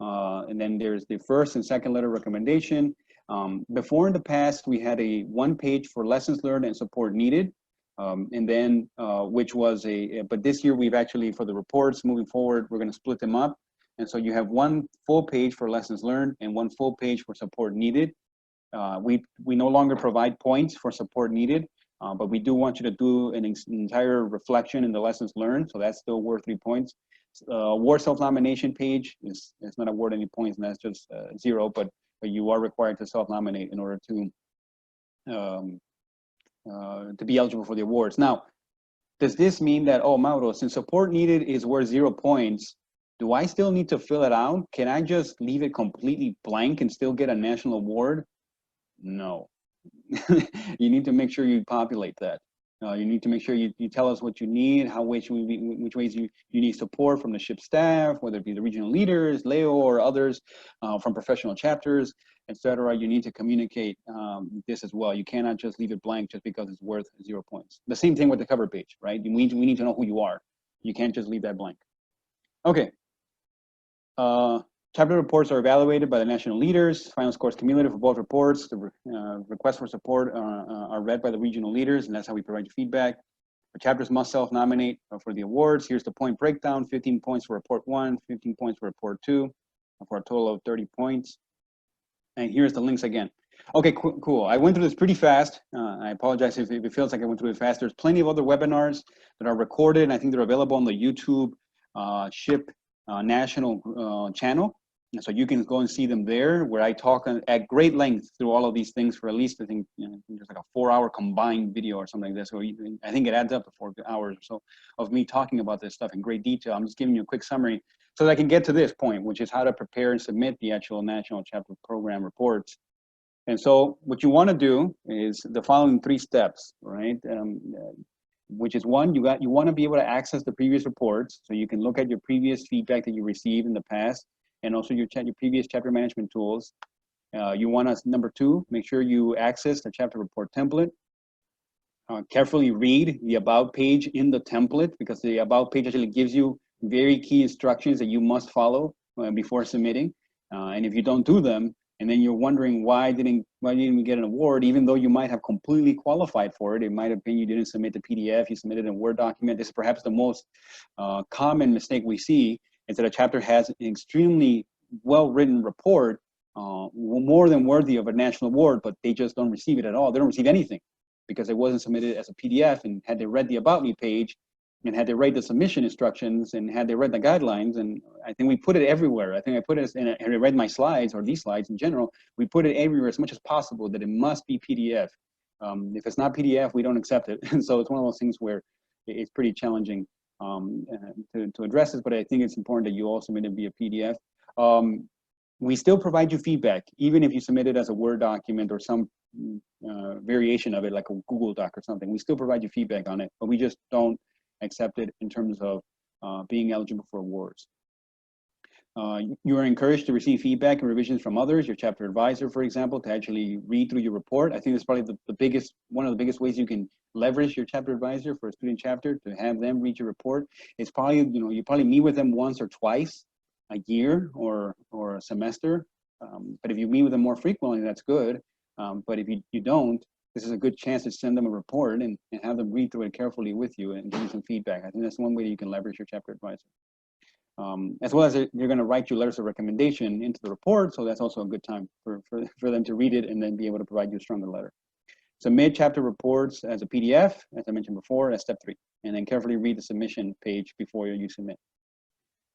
and then there's the first and second letter recommendation. Before in the past, we had a 1 page for lessons learned and support needed. And then, which was but this year we've actually, for the reports moving forward, we're gonna split them up. And so you have 1 full page for lessons learned and 1 full page for support needed. We no longer provide points for support needed, but we do want you to do an entire reflection in the lessons learned. So that's still worth 3 points. Award self-nomination page is not award any points, and that's just 0, but you are required to self-nominate in order to be eligible for the awards. Now, does this mean that, oh, Mauro, since support needed is worth 0 points, do I still need to fill it out? Can I just leave it completely blank and still get a national award? No. You need to make sure you populate that. You need to make sure you tell us what you need, which ways you need support from the SHPE staff, whether it be the regional leaders, Leo, or others from professional chapters, etc. You need to communicate this as well. You cannot just leave it blank just because it's worth 0 points. The same thing with the cover page, right? We need to know who you are. You can't just leave that blank. Okay. Chapter reports are evaluated by the national leaders. Final scores cumulative for both reports. The requests for support are read by the regional leaders, and that's how we provide you feedback. The chapters must self-nominate for the awards. Here's the point breakdown: 15 points for report 1, 15 points for report 2, for a total of 30 points. And here's the links again. Okay, cool. I went through this pretty fast. I apologize if it feels like I went through it fast. There's plenty of other webinars that are recorded, and I think they're available on the YouTube SHPE national channel. And so you can go and see them there, where I talk at great length through all of these things for at least, I think, there's like a 4-hour combined video or something like this. So I think it adds up to 4 hours or so of me talking about this stuff in great detail. I'm just giving you a quick summary so that I can get to this point, which is how to prepare and submit the actual national chapter program reports. And so what you want to do is the following 3 steps, right? Which is 1, you want to be able to access the previous reports, so you can look at your previous feedback that you received in the past, and also your previous chapter management tools. You want to, number 2, make sure you access the chapter report template. Carefully read the about page in the template, because the about page actually gives you very key instructions that you must follow before submitting. And if you don't do them, and then you're wondering why didn't we get an award, even though you might have completely qualified for it. It might have been you didn't submit the PDF, you submitted a Word document. This is perhaps the most common mistake we see, is that a chapter has an extremely well-written report, more than worthy of a national award, but they just don't receive it at all. They don't receive anything because it wasn't submitted as a PDF, and had they read the About Me page, and had they read the submission instructions, and had they read the guidelines, and I think we put it everywhere. I think I put it in, and I read my slides, or these slides in general, we put it everywhere as much as possible that it must be PDF. If it's not PDF, we don't accept it. And so it's one of those things where it's pretty challenging to address this, but I think it's important that you all submit it via PDF. We still provide you feedback, even if you submit it as a Word document or some variation of it, like a Google Doc or something. We still provide you feedback on it, but we just don't accept it in terms of being eligible for awards. You are encouraged to receive feedback and revisions from others, your chapter advisor, for example, to actually read through your report. I think that's probably one of the biggest ways you can leverage your chapter advisor for a student chapter, to have them read your report. It's probably, you probably meet with them once or twice a year or a semester. But if you meet with them more frequently, that's good. But if you don't, this is a good chance to send them a report and have them read through it carefully with you and give you some feedback. I think that's one way you can leverage your chapter advisor. As well as they're going to write you letters of recommendation into the report, so that's also a good time for them to read it and then be able to provide you a stronger letter. Submit chapter reports as a PDF, as I mentioned before, that's step 3, and then carefully read the submission page before you submit.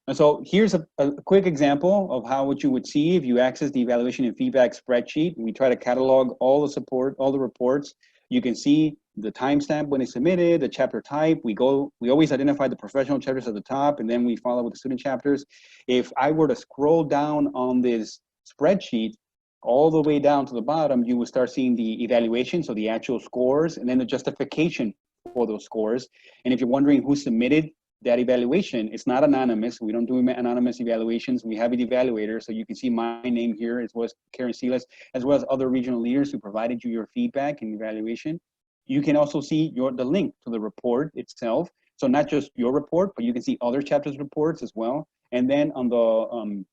And so here's a quick example of what you would see if you access the evaluation and feedback spreadsheet. We try to catalog all the reports. You can see the timestamp when it's submitted, the chapter type. We always identify the professional chapters at the top, and then we follow with the student chapters. If I were to scroll down on this spreadsheet, all the way down to the bottom, you will start seeing the evaluation, so the actual scores, and then the justification for those scores. And if you're wondering who submitted that evaluation, it's not anonymous. We don't do anonymous evaluations. We have an evaluator, so you can see my name here, as well as Karen Silas, as well as other regional leaders who provided you your feedback and evaluation. You can also see the link to the report itself. So not just your report, but you can see other chapters' reports as well. And then on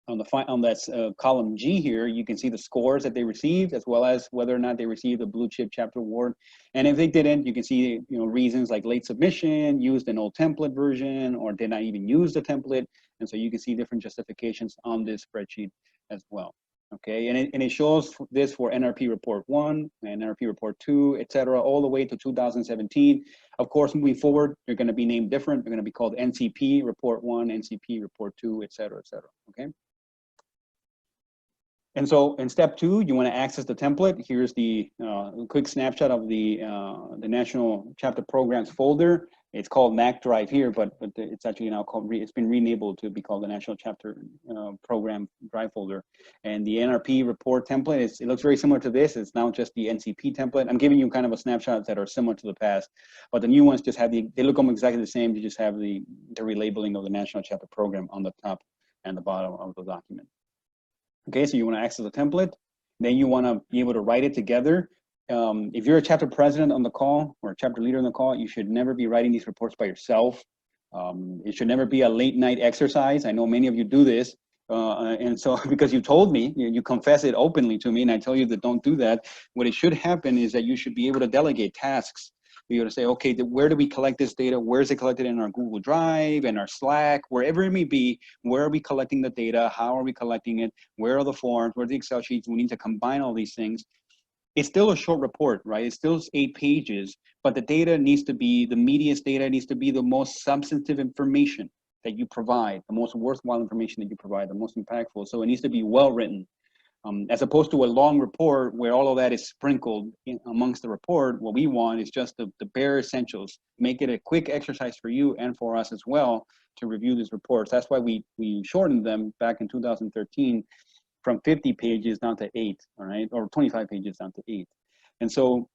on that column G here, you can see the scores that they received, as well as whether or not they received a blue chip chapter award. And if they didn't, you can see reasons like late submission, used an old template version, or did not even use the template. And so you can see different justifications on this spreadsheet as well. Okay, and it shows this for NRP report 1 and NRP report 2, etc., all the way to 2017. Of course, moving forward, they're going to be named different. They're going to be called NCP report 1, NCP report 2, etc., etc. Okay. And so in step 2, you want to access the template. Here's the quick snapshot of the National Chapter Programs folder. It's called Mac Drive here, but it's actually now called, it's been renamed to be called the National Chapter Program Drive folder. And the NRP report template, it looks very similar to this. It's now just the NCP template. I'm giving you kind of a snapshot that are similar to the past, but the new ones just have they look almost exactly the same. You just have the relabeling of the National Chapter Program on the top and the bottom of the document. Okay, so you want to access the template, then you want to be able to write it together. If you're a chapter president on the call or a chapter leader on the call, you should never be writing these reports by yourself. It should never be a late night exercise. I know many of you do this. And so because you told me, you confess it openly to me, and I tell you that don't do that. What it should happen is that you should be able to delegate tasks. Be able to say, okay, where do we collect this data? Where is it collected in our Google Drive and our Slack, wherever it may be? Where are we collecting the data? How are we collecting it? Where are the forms? Where are the Excel sheets? We need to combine all these things. It's still a short report, right? It's still 8 pages, but the data needs to be, the meatiest data needs to be the most substantive information that you provide, the most worthwhile information that you provide, the most impactful. So it needs to be well written. As opposed to a long report where all of that is sprinkled amongst the report. What we want is just the bare essentials. Make it a quick exercise for you and for us as well to review these reports. That's why we shortened them back in 2013 from 50 pages down to 8, all right, or 25 pages down to 8. And so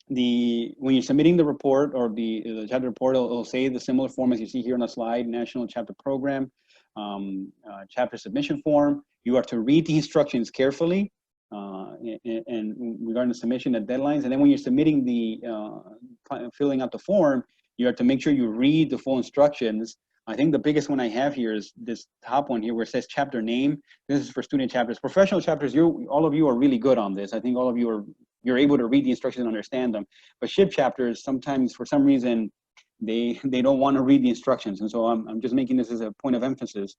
when you're submitting the report or the chapter report, it'll say the similar form as you see here on the slide: National Chapter Program, chapter submission form. You are to read the instructions carefully and regarding the submission and deadlines. And then when you're submitting filling out the form, you have to make sure you read the full instructions. I think the biggest one I have here is this top one here where it says chapter name. This is for student chapters. Professional chapters, all of you are really good on this. I think all of you you're able to read the instructions and understand them. But SHPE chapters, sometimes for some reason, they don't want to read the instructions. And so I'm just making this as a point of emphasis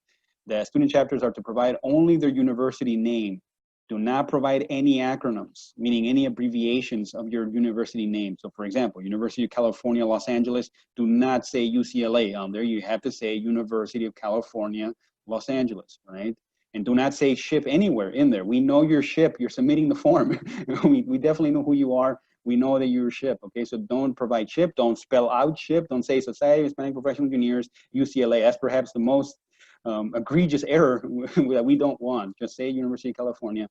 that student chapters are to provide only their university name. Do not provide any acronyms, meaning any abbreviations of your university name. So for example, University of California, Los Angeles, do not say UCLA on there. You have to say University of California, Los Angeles, right? And do not say SHPE anywhere in there. We know your SHPE, you're submitting the form. we definitely know who you are. We know that you're SHPE, okay? So don't provide SHPE, don't spell out SHPE, don't say Society of Hispanic Professional Engineers, UCLA. That's perhaps the most egregious error that we don't want. Just say University of California,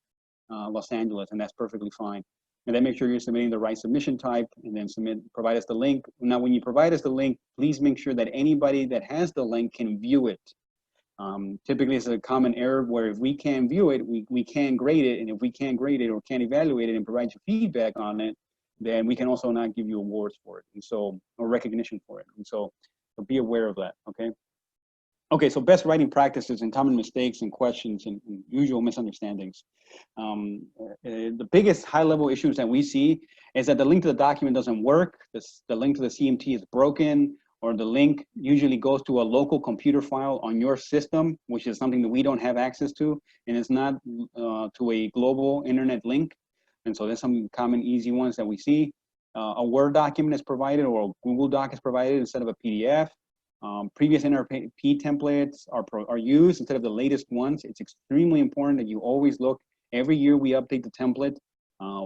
Los Angeles, and that's perfectly fine. And then make sure you're submitting the right submission type, and then provide us the link. Now, when you provide us the link, please make sure that anybody that has the link can view it. Typically, it's a common error where if we can't view it, we can't grade it, and if we can't grade it or can't evaluate it and provide you feedback on it, then we can also not give you awards for it, and so, or recognition for it. And so be aware of that, okay? Okay, so best writing practices and common mistakes and questions and usual misunderstandings. The biggest high-level issues that we see is that the link to the document doesn't work, the link to the CMT is broken, or the link usually goes to a local computer file on your system, which is something that we don't have access to, and it's not to a global internet link. And so there's some common easy ones that we see. A Word document is provided or a Google Doc is provided instead of a PDF. Previous NRP templates are used instead of the latest ones. It's extremely important that you always look. Every year we update the template.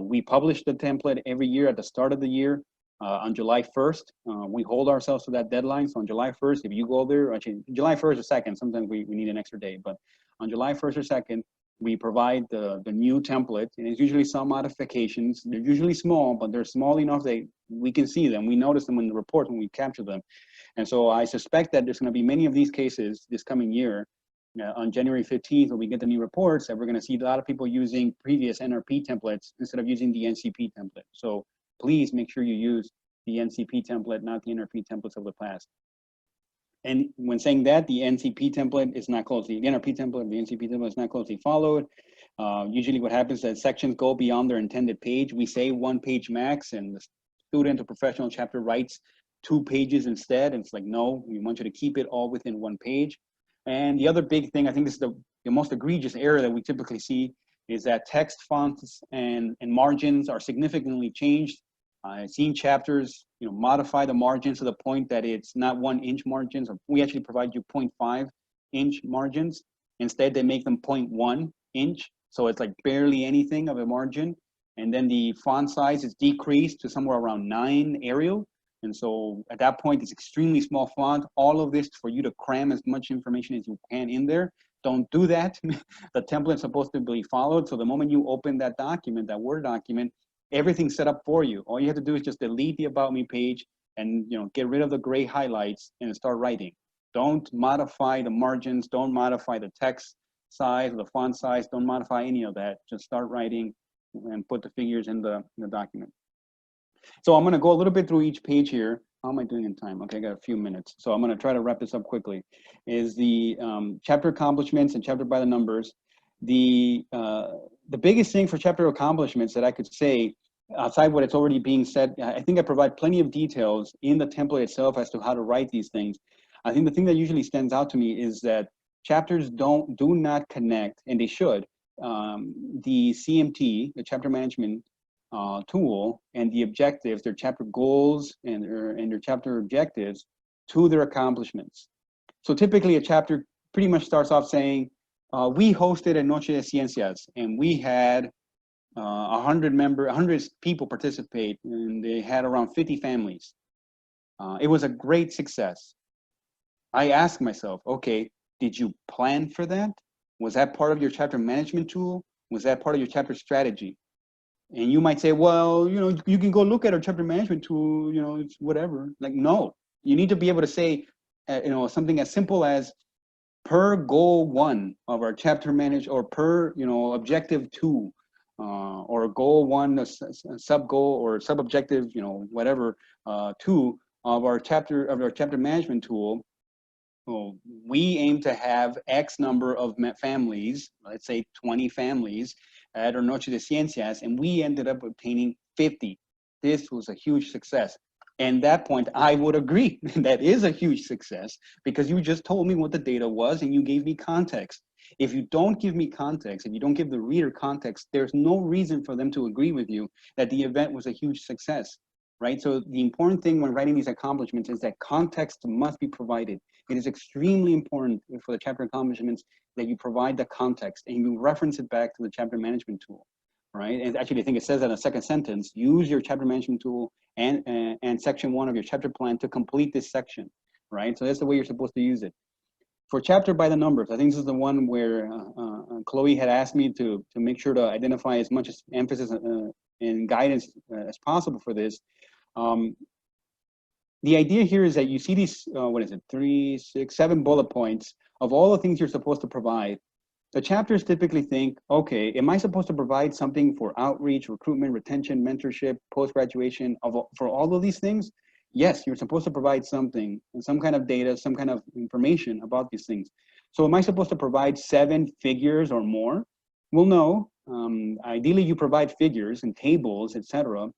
We publish the template every year at the start of the year on July 1st. We hold ourselves to that deadline. So on July 1st, if you go there, actually July 1st or 2nd, sometimes we need an extra day, but on July 1st or 2nd, we provide the new template, and it's usually some modifications. They're usually small, but they're small enough that we can see them. We notice them in the report when we capture them. And so I suspect that there's going to be many of these cases this coming year on January 15th, when we get the new reports, that we're going to see a lot of people using previous NRP templates instead of using the NCP template. So please make sure you use the NCP template, not the NRP templates of the past. And when saying that, the NCP template is not closely, the NRP template, the NCP template is not closely followed. Usually what happens is that sections go beyond their intended page. We say 1 page max, and the student or professional chapter writes 2 pages instead. And it's like, no, we want you to keep it all within 1 page. And the other big thing, I think this is the most egregious error that we typically see, is that text fonts and margins are significantly changed. I've seen chapters, modify the margins to the point that it's not 1-inch margins. We actually provide you 0.5-inch margins. Instead, they make them 0.1 inch. So it's like barely anything of a margin. And then the font size is decreased to somewhere around 9 Arial. And so at that point, it's extremely small font. All of this for you to cram as much information as you can in there. Don't do that. The template is supposed to be followed. So the moment you open that document, that Word document, everything's set up for you. All you have to do is just delete the About Me page and get rid of the gray highlights and start writing. Don't modify the margins. Don't modify the text size, the font size. Don't modify any of that. Just start writing and put the figures in the document. So I'm going to go a little bit through each page here. How am I doing in time? Okay, I got a few minutes. So I'm going to try to wrap this up quickly. Is the chapter accomplishments and chapter by the numbers. The biggest thing for chapter accomplishments that I could say, outside what it's already being said, I think I provide plenty of details in the template itself as to how to write these things. I think the thing that usually stands out to me is that chapters do not connect, and they should, the CMT, the chapter management tool, and the objectives, their chapter goals and their chapter objectives, to their accomplishments. So typically a chapter pretty much starts off saying, we hosted a Noche de Ciencias, and we had 100 people participate, and they had around 50 families. It was a great success. I asked myself, okay, did you plan for that? Was that part of your chapter management tool? Was that part of your chapter strategy? And you might say, well, you can go look at our chapter management tool, it's whatever. Like, no, you need to be able to say, something as simple as, per goal 1 of our chapter manage, or per, objective 2, or goal 1, a sub goal or sub objective, whatever, 2 of our chapter management tool. Well, we aim to have X number of families, let's say 20 families at our Noche de Ciencias, and we ended up obtaining 50. This was a huge success. And that point, I would agree, that is a huge success, because you just told me what the data was and you gave me context. If you don't give me context, if you don't give the reader context, there's no reason for them to agree with you that the event was a huge success, right? So the important thing when writing these accomplishments is that context must be provided. It is extremely important for the chapter accomplishments that you provide the context and you reference it back to the chapter management tool, right? And actually, I think it says that in the second sentence, use your chapter management tool and section 1 of your chapter plan to complete this section, right? So that's the way you're supposed to use it. For chapter by the numbers, I think this is the one where Chloe had asked me to make sure to identify as much emphasis and guidance as possible for this. The idea here is that you see these, 3, 6, 7 bullet points of all the things you're supposed to provide. The chapters typically think, okay, am I supposed to provide something for outreach, recruitment, retention, mentorship, post-graduation, for all of these things? Yes, you're supposed to provide something, some kind of data, some kind of information about these things. So am I supposed to provide 7 figures or more? Well, no. Ideally, you provide figures and tables, etc.,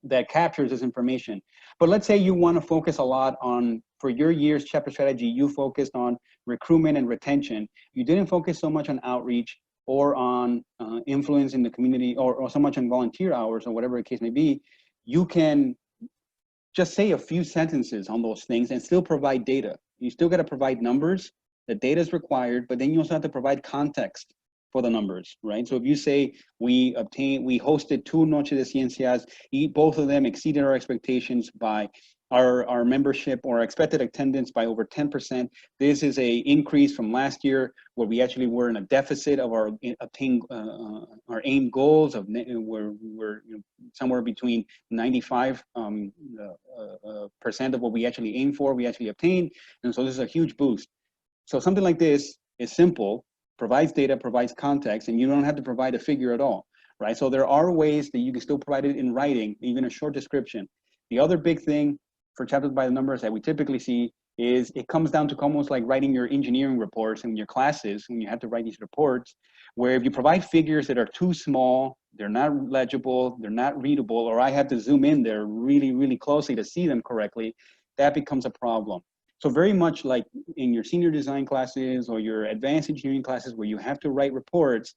that captures this information. But let's say you want to focus a lot on, for your year's chapter strategy, you focused on recruitment and retention. You didn't focus so much on outreach or on influence in the community, or so much on volunteer hours, or whatever the case may be. You can just say a few sentences on those things and still provide data. You still got to provide numbers. The data is required, but then you also have to provide context for the numbers, right? So if you say we hosted 2 Noche de Ciencias, both of them exceeded our expectations by our membership or expected attendance by over 10%. This is a increase from last year where we actually were in a deficit of our aim goals of we're somewhere between 95% of what we actually aim for, we actually obtained. And so this is a huge boost. So something like this is simple, provides data, provides context, and you don't have to provide a figure at all, right? So there are ways that you can still provide it in writing, even a short description. The other big thing for chapters by the numbers that we typically see is it comes down to almost like writing your engineering reports in your classes when you have to write these reports, where if you provide figures that are too small, they're not legible, they're not readable, or I have to zoom in there really, really closely to see them correctly, that becomes a problem. So very much like in your senior design classes or your advanced engineering classes where you have to write reports,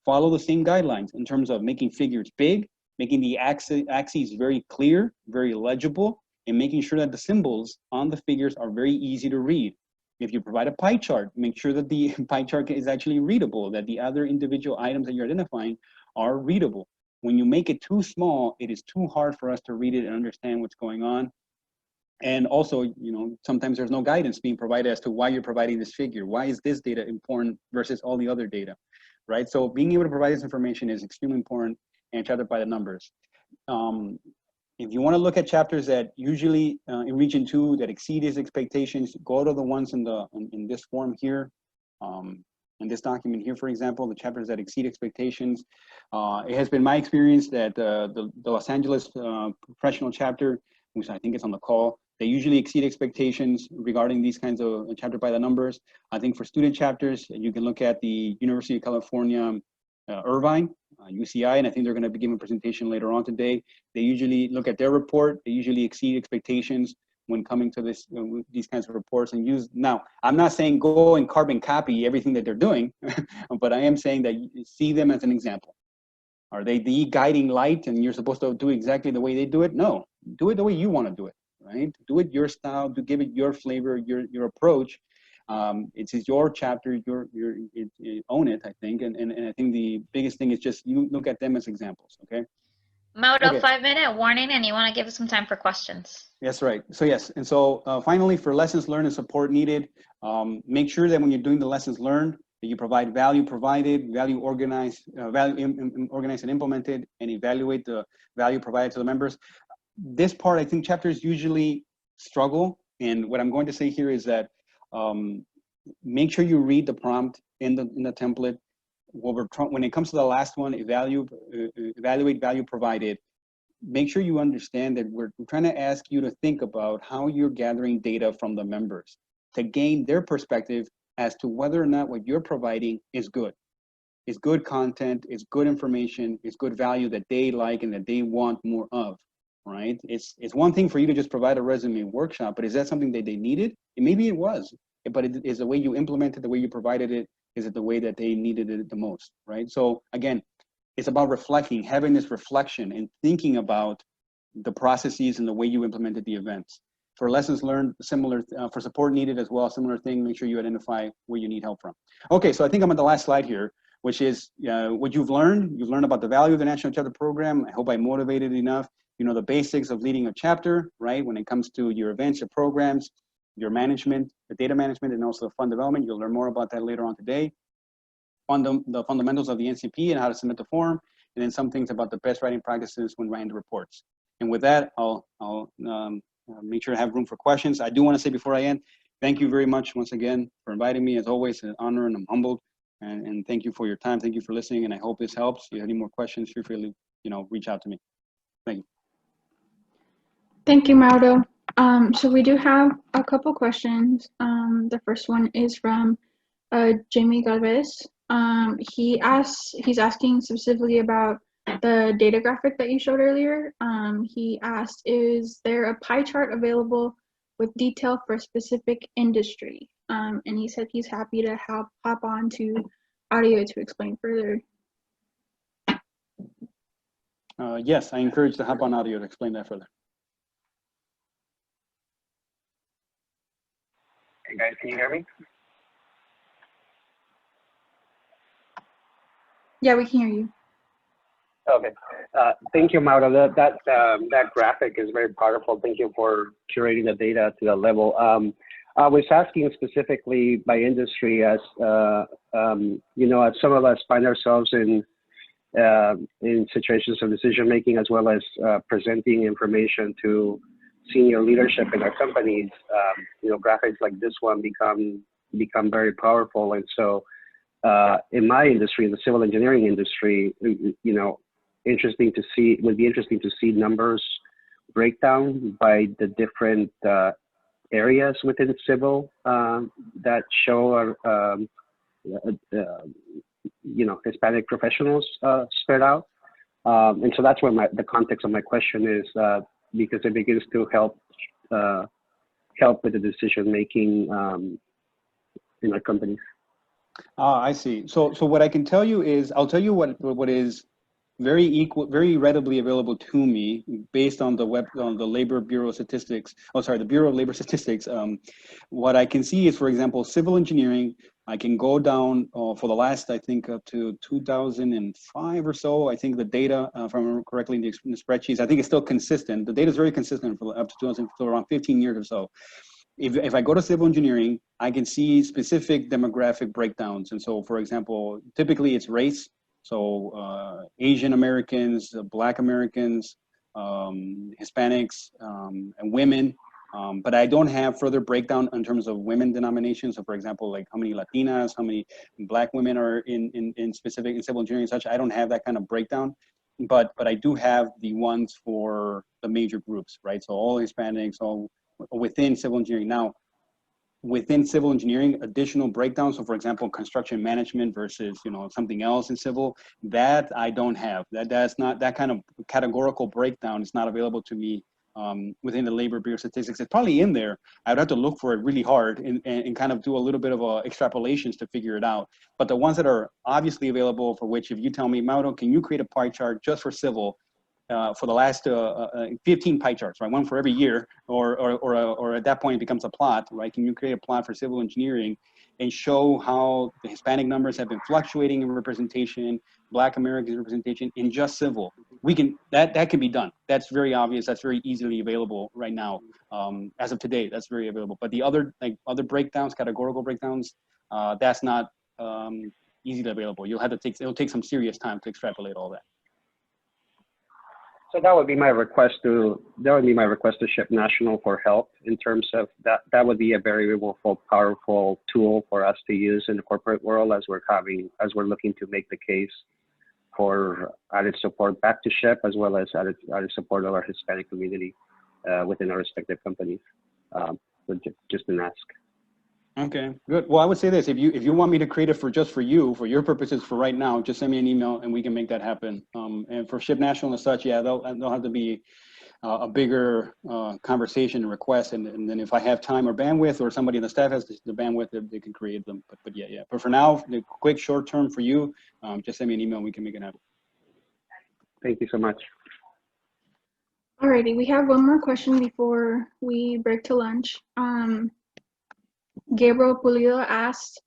follow the same guidelines in terms of making figures big, making the axes very clear, very legible, and making sure that the symbols on the figures are very easy to read. If you provide a pie chart, make sure that the pie chart is actually readable, that the other individual items that you're identifying are readable. When you make it too small, it is too hard for us to read it and understand what's going on. And also, you know, sometimes there's no guidance being provided as to why you're providing this figure. Why is this data important versus all the other data, right? So being able to provide this information is extremely important, and chapter by the numbers. If you want to look at chapters that usually in region 2 that exceed his expectations, go to the ones in this form here. In this document here, for example, the chapters that exceed expectations. It has been my experience that the Los Angeles professional chapter, which I think is on the call, they usually exceed expectations regarding these kinds of chapter by the numbers. I think for student chapters, you can look at the University of California, Irvine, UCI, and I think they're going to be giving a presentation later on today. They usually look at their report. They usually exceed expectations when coming to this, these kinds of reports and use. Now, I'm not saying go and carbon copy everything that they're doing, but I am saying that you see them as an example. Are they the guiding light and you're supposed to do exactly the way they do it? No, do it the way you want to do it, right? Do it your style, to give it your flavor, your approach. It's your chapter, you own it, I think. And I think the biggest thing is just you look at them as examples, okay? Mauro, okay. 5-minute warning, and you want to give us some time for questions. That's right. So yes, and so finally, for lessons learned and support needed, make sure that when you're doing the lessons learned, that you provide value provided, value organized, organized and implemented, and evaluate the value provided to the members. This part, I think chapters usually struggle, and what I'm going to say here is that make sure you read the prompt in the template. When it comes to the last one, evaluate value provided. Make sure you understand that we're trying to ask you to think about how you're gathering data from the members to gain their perspective as to whether or not what you're providing is good. Is good content, is good information, is good value that they like and that they want more of, right? It's one thing for you to just provide a resume workshop, but is that something that they needed? And maybe it was, but it is the way you implemented, the way you provided it, is it the way that they needed it the most, right? So again, it's about reflecting, having this reflection and thinking about the processes and the way you implemented the events. For lessons learned, similar, for support needed as well, similar thing, make sure you identify where you need help from. Okay, so I think I'm on the last slide here, which is what you've learned. You've learned about the value of the National Chapter Program. I hope I motivated enough. You know the basics of leading a chapter, right? When it comes to your events, your programs, your management, the data management, and also the fund development. You'll learn more about that later on today. The fundamentals of the NCP and how to submit the form, and then some things about the best writing practices when writing the reports. And with that, I'll make sure to have room for questions. I do want to say before I end, thank you very much once again for inviting me. As always, an honor, and I'm humbled. And thank you for your time. Thank you for listening, and I hope this helps. If you have any more questions, feel free to reach out to me. Thank you. Thank you, Mauro. So we do have a couple questions. The first one is from Jamie Galvez. He's asking specifically about the data graphic that you showed earlier. He asked, is there a pie chart available with detail for a specific industry? And he said he's happy to hop on to audio to explain further. Yes, I encourage to hop on audio to explain that further. Hey guys, can you hear me? Yeah, we can hear you. Okay. Thank you, Mauro. That graphic is very powerful. Thank you for curating the data to that level. I was asking specifically by industry, as as some of us find ourselves in situations of decision making, as well as presenting information to senior leadership in our companies. Graphics like this one become very powerful, and so in my industry, in the civil engineering industry, would be interesting to see numbers breakdown by the different areas within civil that show Hispanic professionals spread out. And so that's where the context of my question is, because it begins to help with the decision making in our companies. I see. So what I can tell you is, I'll tell you what is very readily available to me based on the Labor Bureau statistics. Oh, sorry, the Bureau of Labor Statistics. What I can see is, for example, civil engineering. I can go down for the last, I think, up to 2005 or so. I think the data, if I remember correctly, in the spreadsheets, I think it's still consistent. The data is very consistent for up to 2000, so around 15 years or so. If I go to civil engineering, I can see specific demographic breakdowns. And so, for example, typically it's race. So Asian Americans, Black Americans, Hispanics, and women. But I don't have further breakdown in terms of women denominations. So for example, like how many Latinas, how many Black women are in specific in civil engineering and such. I don't have that kind of breakdown. But I do have the ones for the major groups, right? So all Hispanics, all within civil engineering. Now, within civil engineering, additional breakdowns. So for example, construction management versus, something else in civil, that I don't have. That's not, that kind of categorical breakdown is not available to me within the Labor Bureau statistics. It's probably in there. I would have to look for it really hard and kind of do a little bit of extrapolations to figure it out. But the ones that are obviously available, for which if you tell me, Mauro, can you create a pie chart just for civil, for the last 15 pie charts, right? One for every year, or at that point it becomes a plot, right? Can you create a plot for civil engineering and show how the Hispanic numbers have been fluctuating in representation, Black American representation in just civil? We can, that can be done. That's very obvious. That's very easily available right now. As of today, that's very available. But the other breakdowns, categorical breakdowns, that's not easily available. It'll take some serious time to extrapolate all that. So that would be my request to SHPE National for help in terms of that. That would be a very powerful tool for us to use in the corporate world as we're looking to make the case for added support back to SHPE, as well as added support of our Hispanic community within our respective companies. So just an ask. Okay, good. Well, I would say this: if you want me to create it for your purposes for right now, just send me an email and we can make that happen. And for SHPE National and such, yeah, they'll have to be a bigger conversation and request, and then if I have time or bandwidth, or somebody on the staff has the bandwidth, they can create them. But yeah. But for now, the quick short term for you, just send me an email and we can make it happen. Thank you so much. Alrighty, we have one more question before we break to lunch. Gabriel Pulido asked,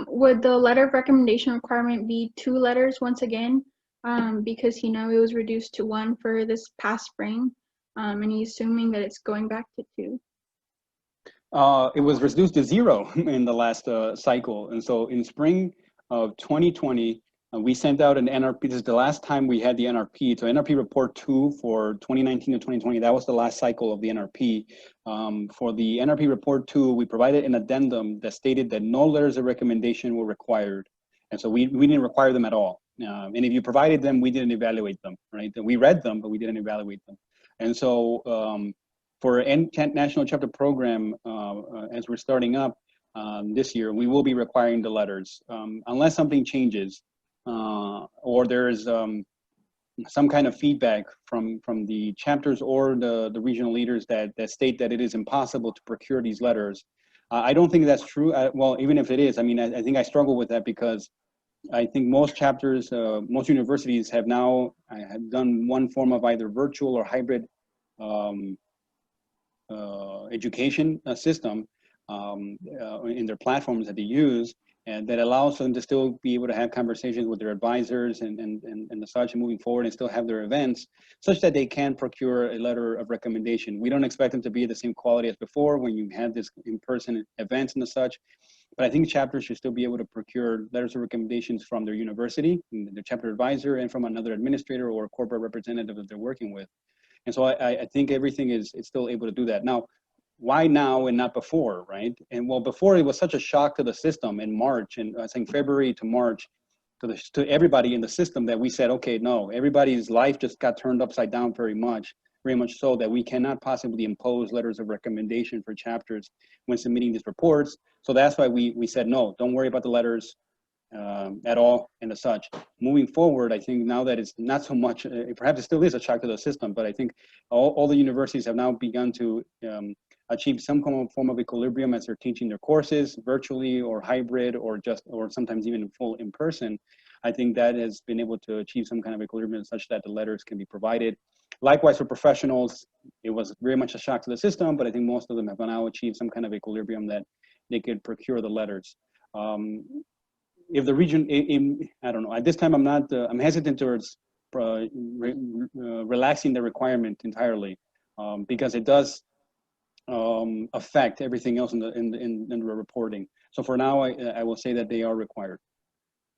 would the letter of recommendation requirement be 2 letters once again? Because it was reduced to 1 for this past spring, and he's assuming that it's going back to 2. It was reduced to 0 in the last cycle. And so in spring of 2020, we sent out an NRP. This is the last time we had the NRP. So NRP report 2 for 2019 to 2020, that was the last cycle of the NRP. For the NRP report 2, we provided an addendum that stated that no letters of recommendation were required. And so we didn't require them at all. And if you provided them, we didn't evaluate them, right? We read them, but we didn't evaluate them. And so for National Chapter Program, as we're starting up this year, we will be requiring the letters unless something changes. Or there's some kind of feedback from the chapters or the regional leaders that state that it is impossible to procure these letters. I don't think that's true. Well, even if it is, I mean, I think I struggle with that because I think most chapters, most universities have now done one form of either virtual or hybrid education system in their platforms that they use, and that allows them to still be able to have conversations with their advisors and the such, and moving forward and still have their events such that they can procure a letter of recommendation. We don't expect them to be the same quality as before when you had this in-person events and the such, but I think chapters should still be able to procure letters of recommendations from their university, their chapter advisor, and from another administrator or corporate representative that they're working with. And so I think everything is still able to do that. Now, why now and not before, right? And well, before it was such a shock to the system in March, and I think February to March, to everybody in the system, that we said, okay, no, everybody's life just got turned upside down very much. very much so that we cannot possibly impose letters of recommendation for chapters when submitting these reports. So that's why we said, no, don't worry about the letters at all and as such. Moving forward, I think now that it's not so much, perhaps it still is a shock to the system, but I think all the universities have now begun to achieve some form of equilibrium as they're teaching their courses virtually or hybrid or sometimes even full in person. I think that has been able to achieve some kind of equilibrium such that the letters can be provided. Likewise for professionals, it was very much a shock to the system, but I think most of them have now achieved some kind of equilibrium that they could procure the letters. If the region, I don't know, at this time I'm hesitant towards relaxing the requirement entirely because it does affect everything else in the reporting. So for now, I will say that they are required.